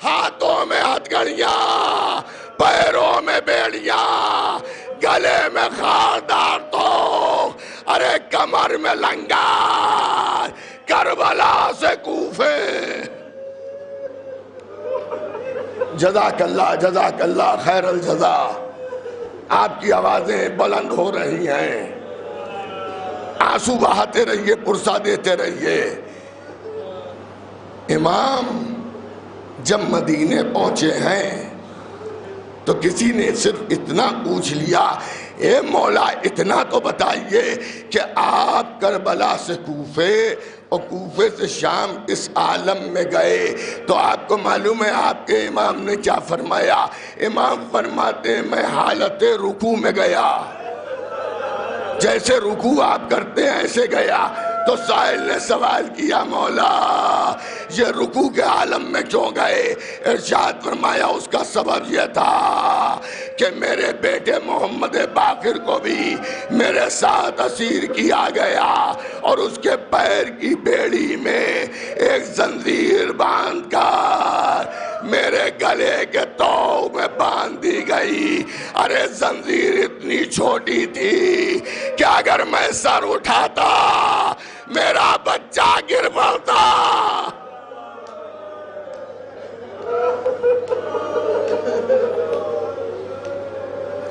ہاتھوں میں ہتھکڑیاں، پیروں میں بیڑیاں، گلے میں خاردار تو ارے کمر میں لنگر، کربلا سے کوفے۔ جزاک اللہ خیر الجزا۔ آپ کی آوازیں بلند ہو رہی ہیں، آنسو بہاتے رہیے، پرسہ دیتے رہیے۔ امام جب مدینے پہنچے ہیں تو کسی نے صرف اتنا پوچھ لیا، اے مولا اتنا تو بتائیے کہ آپ کربلا سے کوفے اور کوفے سے شام اس عالم میں گئے تو آپ کو معلوم ہے آپ کے امام نے کیا فرمایا؟ امام فرماتے ہیں میں حالت رکوع میں گیا، جیسے رکوع آپ کرتے ہیں ایسے گیا۔ تو سائل نے سوال کیا مولا یہ رکوع کے عالم میں کیوں گئے؟ ارشاد فرمایا اس کا سبب یہ تھا کہ میرے بیٹے محمد باقر کو بھی میرے ساتھ اسیر کیا گیا اور اس کے پیر کی بیڑی میں ایک زنجیر باندھ کر میرے گلے کے تو میں باندھ دی گئی۔ ارے زنجیر اتنی چھوٹی تھی کہ اگر میں سر اٹھاتا میرا بچہ گر پڑتا۔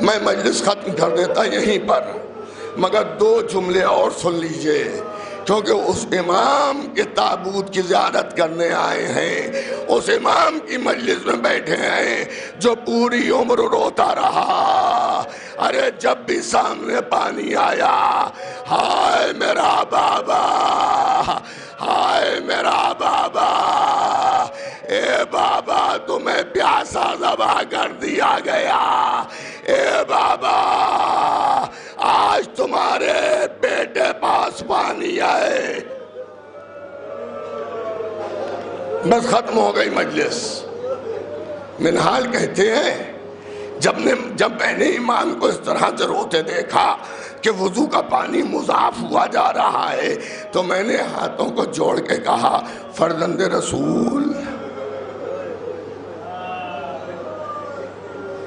میں مجلس ختم کر دیتا یہیں پر، مگر 2 جملے اور سن لیجئے، کیونکہ اس امام کے تابوت کی زیارت کرنے آئے ہیں، اس امام کی مجلس میں بیٹھے ہیں جو پوری عمر روتا رہا۔ ارے جب بھی سامنے پانی آیا، ہائے میرا بابا، ہائے میرا بابا، اے بابا تمہیں پیاسا ذبح کر دیا گیا، اے بابا آج تمہارے بیٹے پاس پانی آئے۔ بس ختم ہو گئی مجلس۔ منہال کہتے ہیں جب میں نے امام کو اس طرح سے روتے دیکھا کہ وضو کا پانی مضاف ہوا جا رہا ہے تو میں نے ہاتھوں کو جوڑ کے کہا فرزند رسول،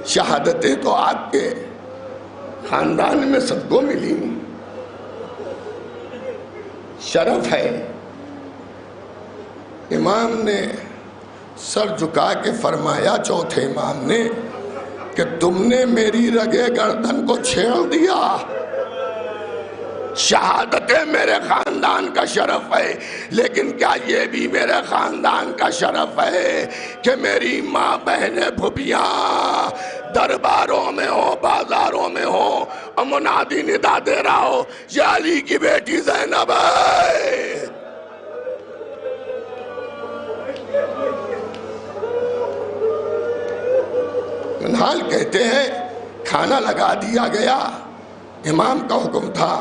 شہادتیں تو آپ کے خاندان میں سب کو ملی، شرف ہے۔ امام نے سر جھکا کے فرمایا، چوتھے امام نے، کہ تم نے میری رگے گردن کو چھیڑ دیا۔ شہادتیں میرے خاندان کا شرف ہے، لیکن کیا یہ بھی میرے خاندان کا شرف ہے کہ میری ماں بہنیں پھوپھیاں درباروں میں ہو، بازاروں میں ہو، اور منادی ندا دے رہا ہو یہ علی کی بیٹی زینب ہے۔ منہال کہتے ہیں کھانا لگا دیا گیا، امام کا حکم تھا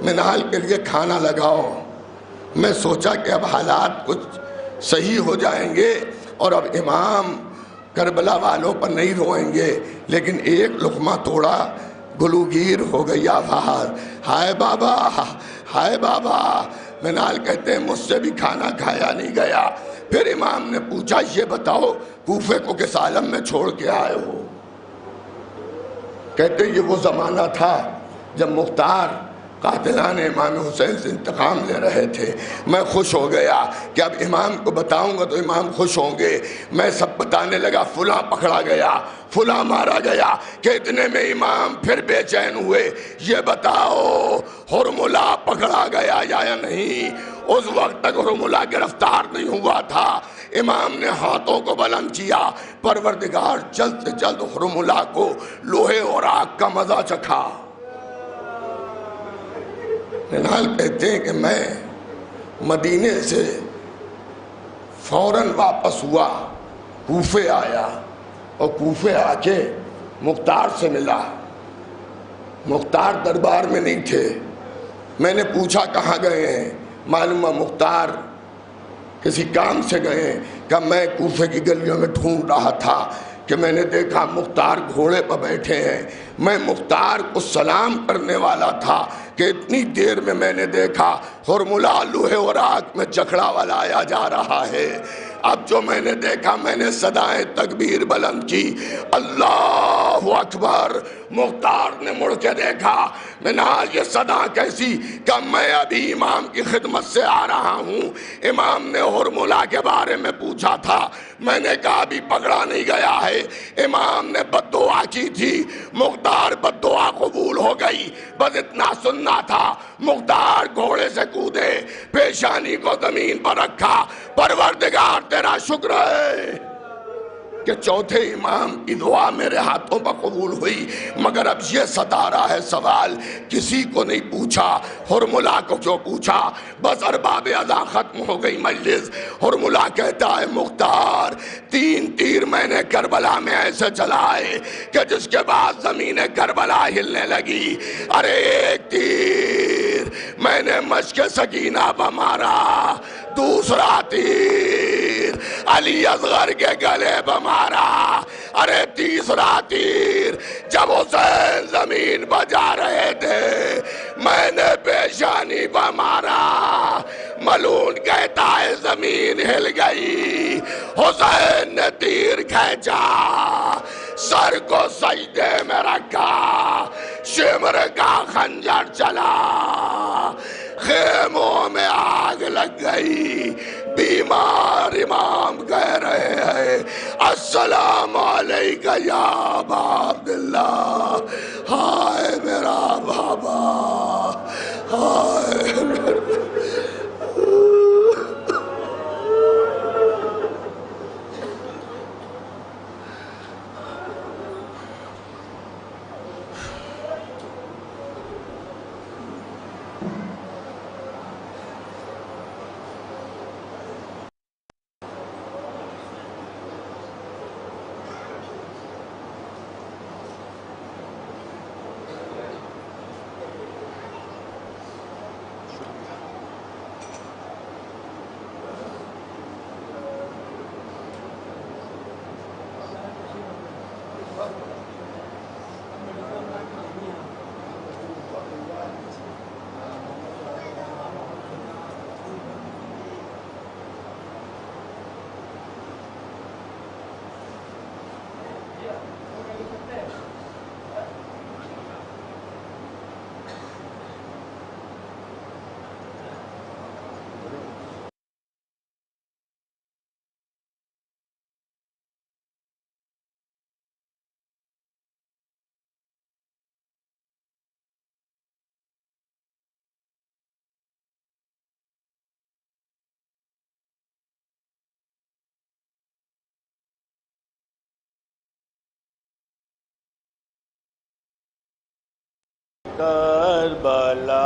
منہال کے لیے کھانا لگاؤ۔ میں سوچا کہ اب حالات کچھ صحیح ہو جائیں گے اور اب امام کربلا والوں پر نہیں روئیں گے، لیکن ایک لقمہ توڑا، گلوگیر ہو گئی آواز، ہائے بابا، ہائے بابا۔ منہال کہتے ہیں مجھ سے بھی کھانا کھایا نہیں گیا۔ پھر امام نے پوچھا یہ بتاؤ کوفے کو کس عالم میں چھوڑ کے آئے ہو؟ کہتے یہ وہ زمانہ تھا جب مختار قاتلان امام حسین سے انتقام لے رہے تھے۔ میں خوش ہو گیا کہ اب امام کو بتاؤں گا تو امام خوش ہوں گے۔ میں سب بتانے لگا، فلاں پکڑا گیا، فلاں مارا گیا، کہ اتنے میں امام پھر بے چین ہوئے، یہ بتاؤ ہرملہ پکڑا گیا یا نہیں؟ اس وقت تک ہرملہ گرفتار نہیں ہوا تھا۔ امام نے ہاتھوں کو بلند کیا، پروردگار جلد سے جلد ہرملہ کو لوہے اور آگ کا مزہ چکھا۔ منہال کہتے ہیں کہ میں مدینے سے فوراً واپس ہوا، کوفے آیا اور کوفے آ کے مختار سے ملا۔ مختار دربار میں نہیں تھے۔ میں نے پوچھا کہاں گئے ہیں؟ معلوم ہے مختار کسی کام سے گئے ہیں۔ کہ میں کوفے کی گلیوں میں ڈھونڈ رہا تھا کہ میں نے دیکھا مختار گھوڑے پر بیٹھے ہیں۔ میں مختار کو سلام کرنے والا تھا کہ اتنی دیر میں نے دیکھا ہرملہ لوہے اور آگ میں جکڑا والا آیا جا رہا ہے۔ اب جو میں نے دیکھا، میں نے صدائیں تکبیر بلند کی، اللہ اکبر۔ مختار نے مڑ کے دیکھا، میں نے کہا یہ صدا کیسی؟ کہ میں ابھی امام کی خدمت سے آ رہا ہوں۔ امام نے ہرملہ کے بارے میں پوچھا تھا، میں نے کہا ابھی پکڑا نہیں گیا ہے۔ امام نے بد دعا کی تھی، مختار بد دعا قبول ہو گئی۔ بس اتنا سننا تھا، مختار گھوڑے سے کودے، پیشانی کو زمین پر رکھا، پروردگار تیرا شکر ہے کہ چوتھے امام کی دعا میرے ہاتھوں پر قبول ہوئی۔ مگر اب یہ ستا رہا ہے سوال، کسی کو نہیں پوچھا، ہرملہ کو جو پوچھا، بس ارباب اذا ختم ہو گئی مجلس۔ ہرملہ کہتا ہے مختار 3 تیر میں نے کربلا میں ایسے چلائے کہ جس کے بعد زمین کربلا ہلنے لگی۔ ارے ایک تیر میں نے مشک سکینہ پر مارا، دوسرا تیر علی اصغر کے گلے پر مارا، ارے تیسرا تیر جب حسین زمین پر جا رہے تھے میں نے پیشانی پر مارا۔ ملون کہتا ہے زمین ہل گئی، حسین نے تیر کھینچا، سر کو سجدے میں رکھا، شمر کا خنجر چلا، خیموں میں آگ لگ گئی۔ بیمار امام کہہ رہے ہیں السلام علیکہ یا ابا عبداللہ، ہائے میرا بابا، ہائے میرا۔ کربلا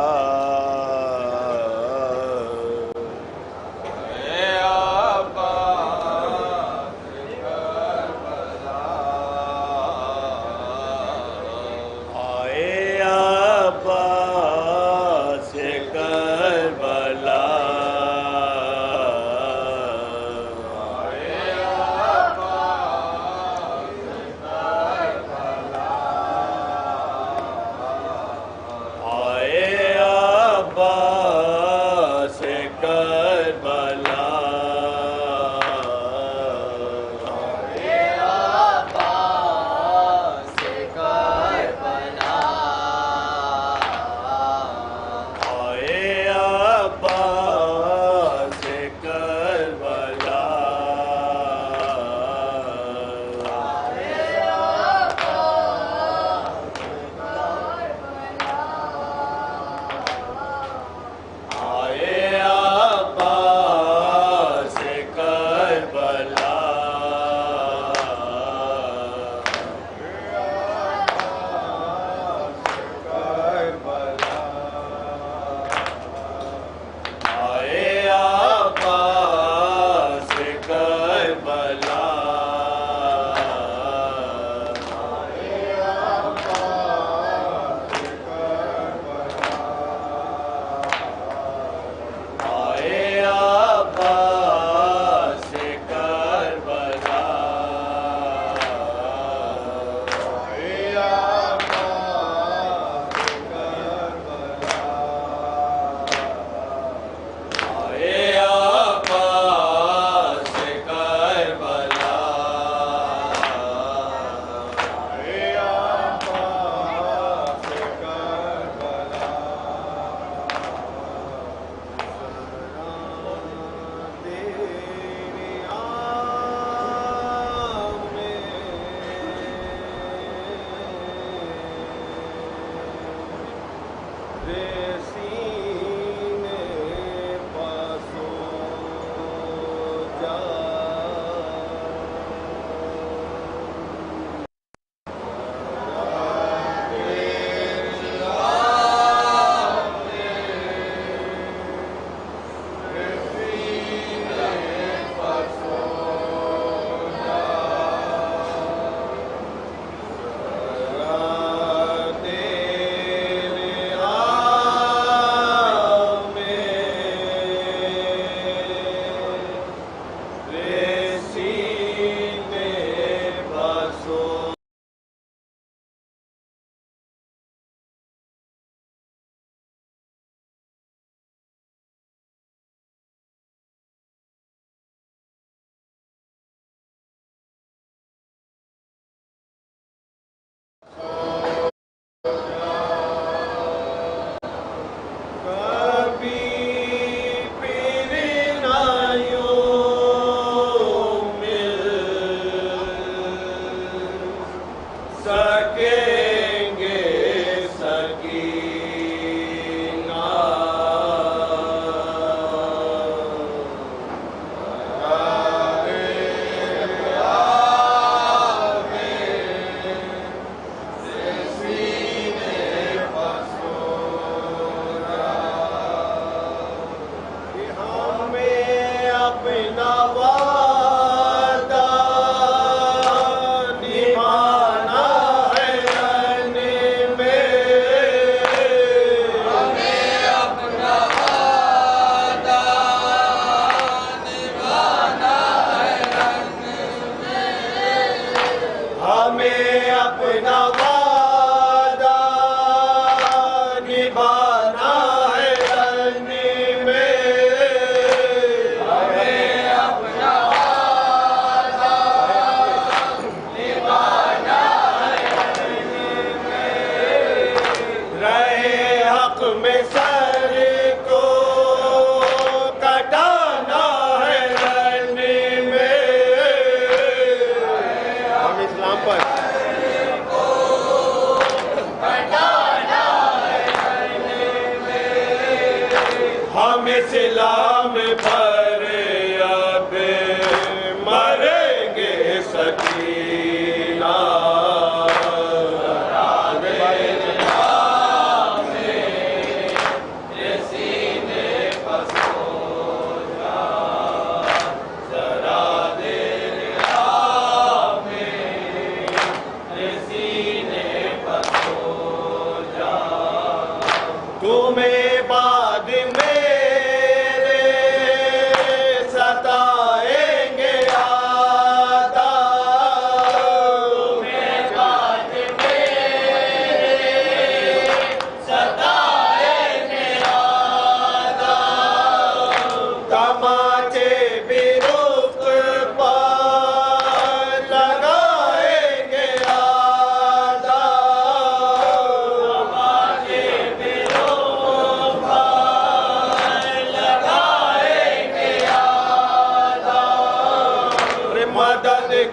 ہمیں اپنا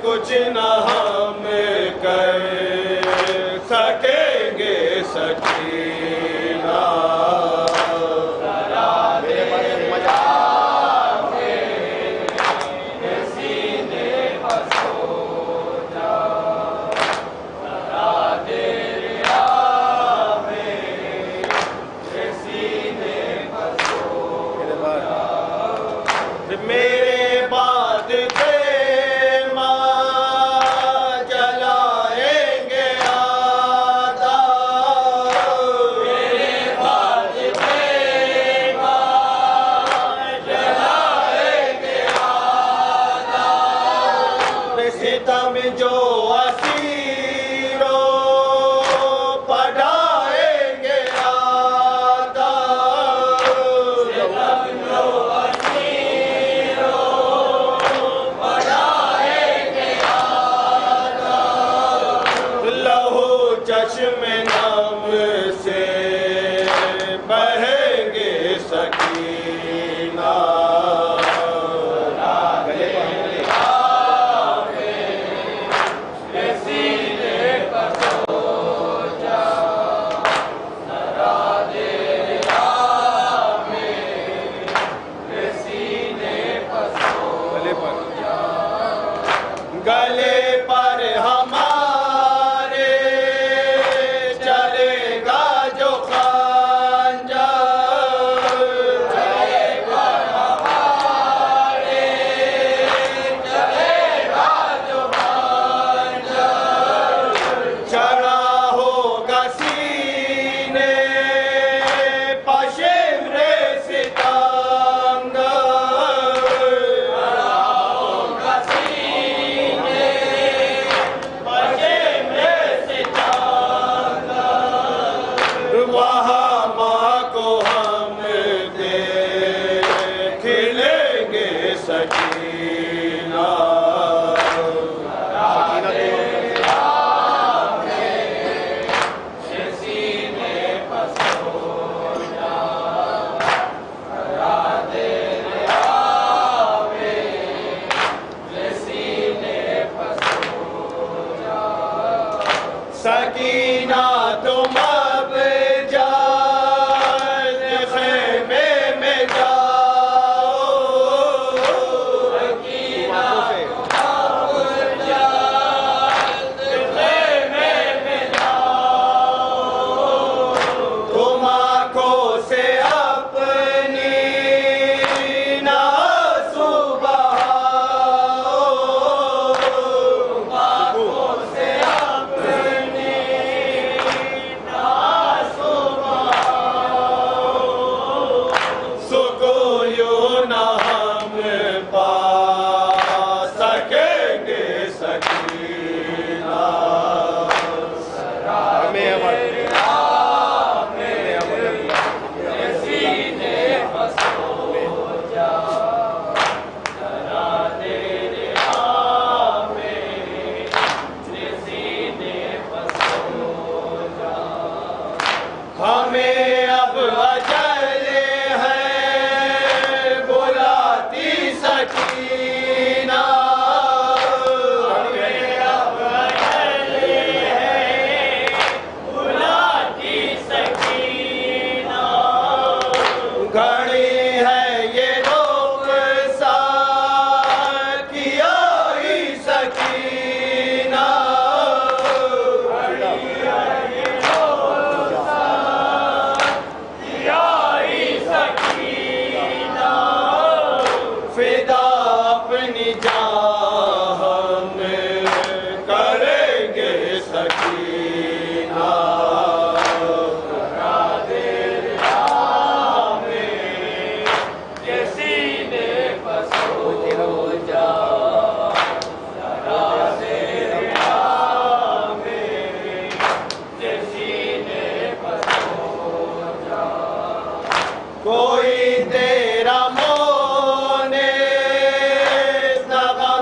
کچھ نہ ہم کر سکیں گے سکینہ میرے بعد جلائیں گے آدھا جلائیں گے آدھا ستم جو اسیروں پڑھائیں گے آدھا چشم نام سے بہیں گے سکینہ گلے پر ہمارے چلے گا جو خنجر گلے پر ہمارے چلے گا جو خنجر چڑھا ہوگا سینے پشمر ستمگر وہاں ماں کو ہم دیکھ لیں گے سکینہ سکینہ تم اب جان خیمے میں جاؤ سکینہ تم اب جان خیمے میں جاؤ تم آنکھوں سے اپنی ناسو بہاؤ تم آنکھوں سے نہ ہم پا سکیں گے سکینہ سینے پس ہو جا ذرا دیر ہمیں سینے پس ہو جا ہمیں اب اجل سکینہ ہمیں اب اجل ہے بلاتی سکینہ گھڑی ہے یہ رخصت کی آئی سکینہ گھڑی ہے یہ رخصت کی آئی سکینہ فدا اپنی جان ہم کریں گے سکینہ ذرا دیر ہمیں یہ سینے پس ہو جا ذرا دیر ہمیں یہ سینے پس ہو جا کوئی تیرا نغمہ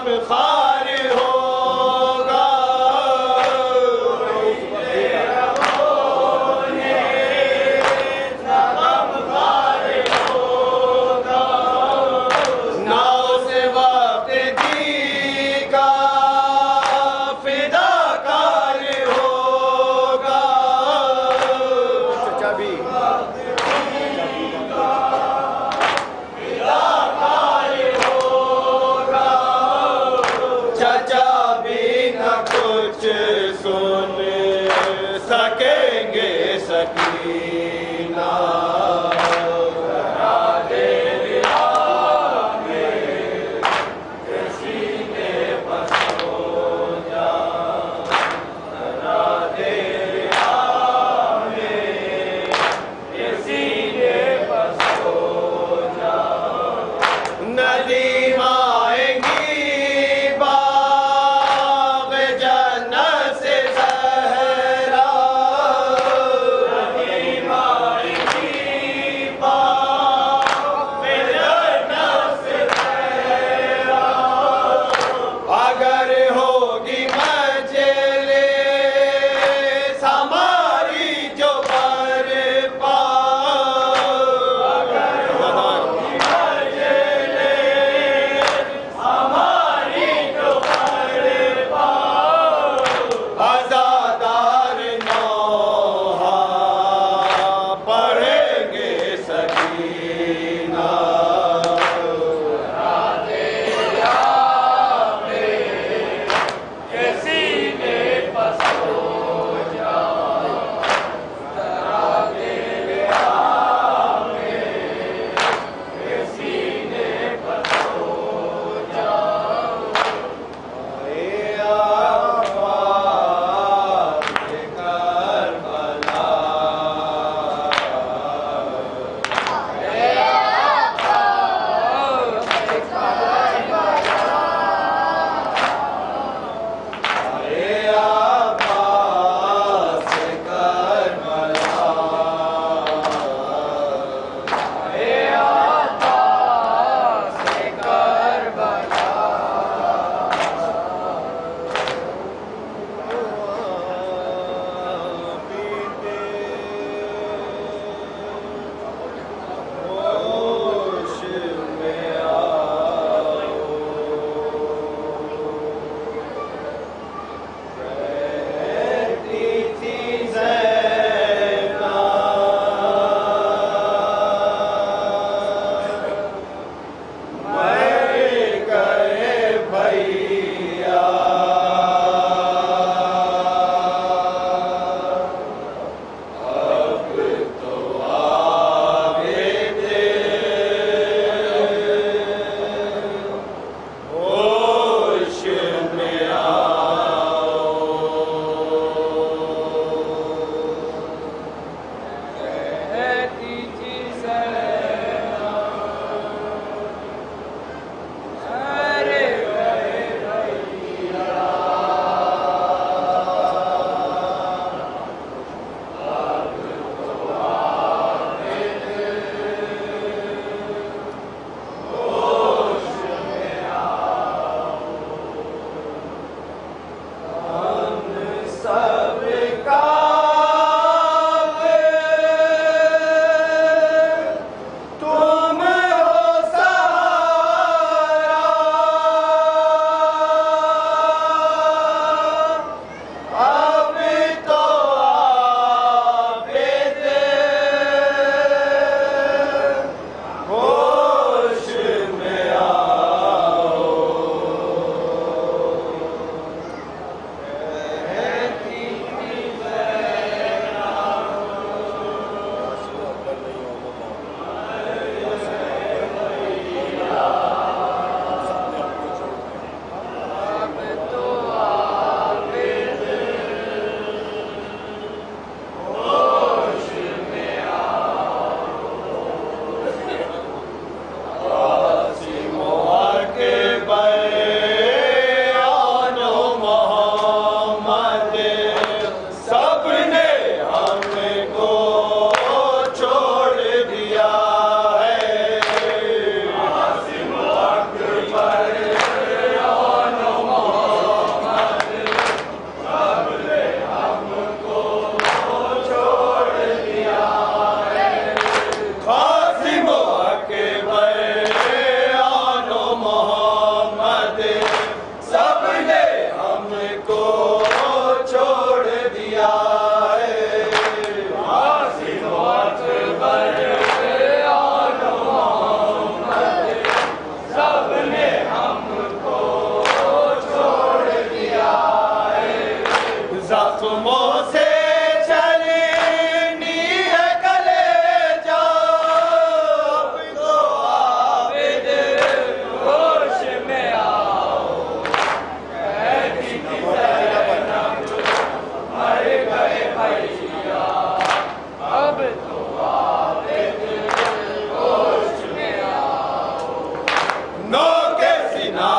نو کے سنا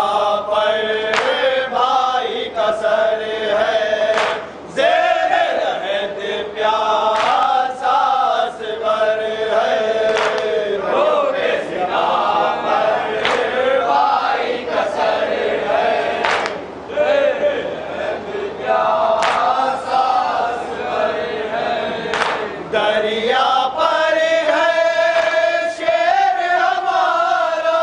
پر بھائی کا سر ہے زیر رہت پیاسا سور ہے نو کے سنا پر بھائی کا سر ہے زیر رہت پیاسا سور ہے دریا پر ہے شیر ہمارا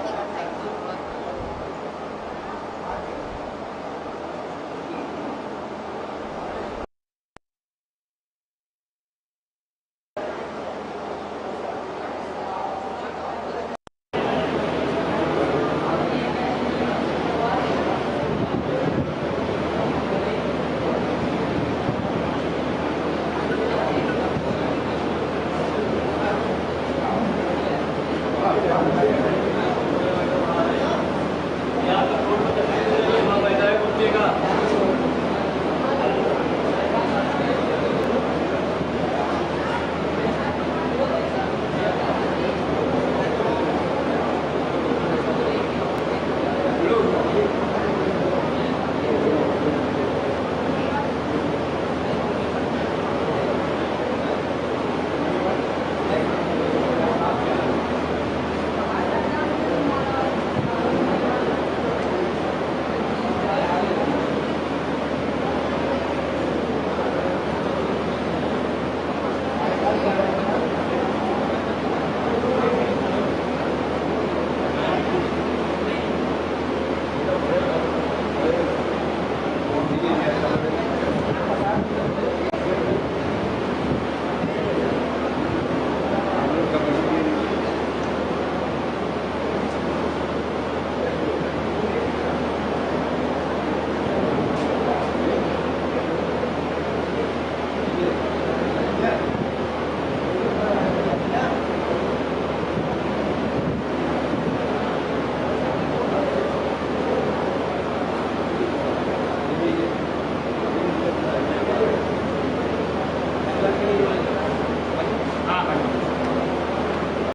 اللہ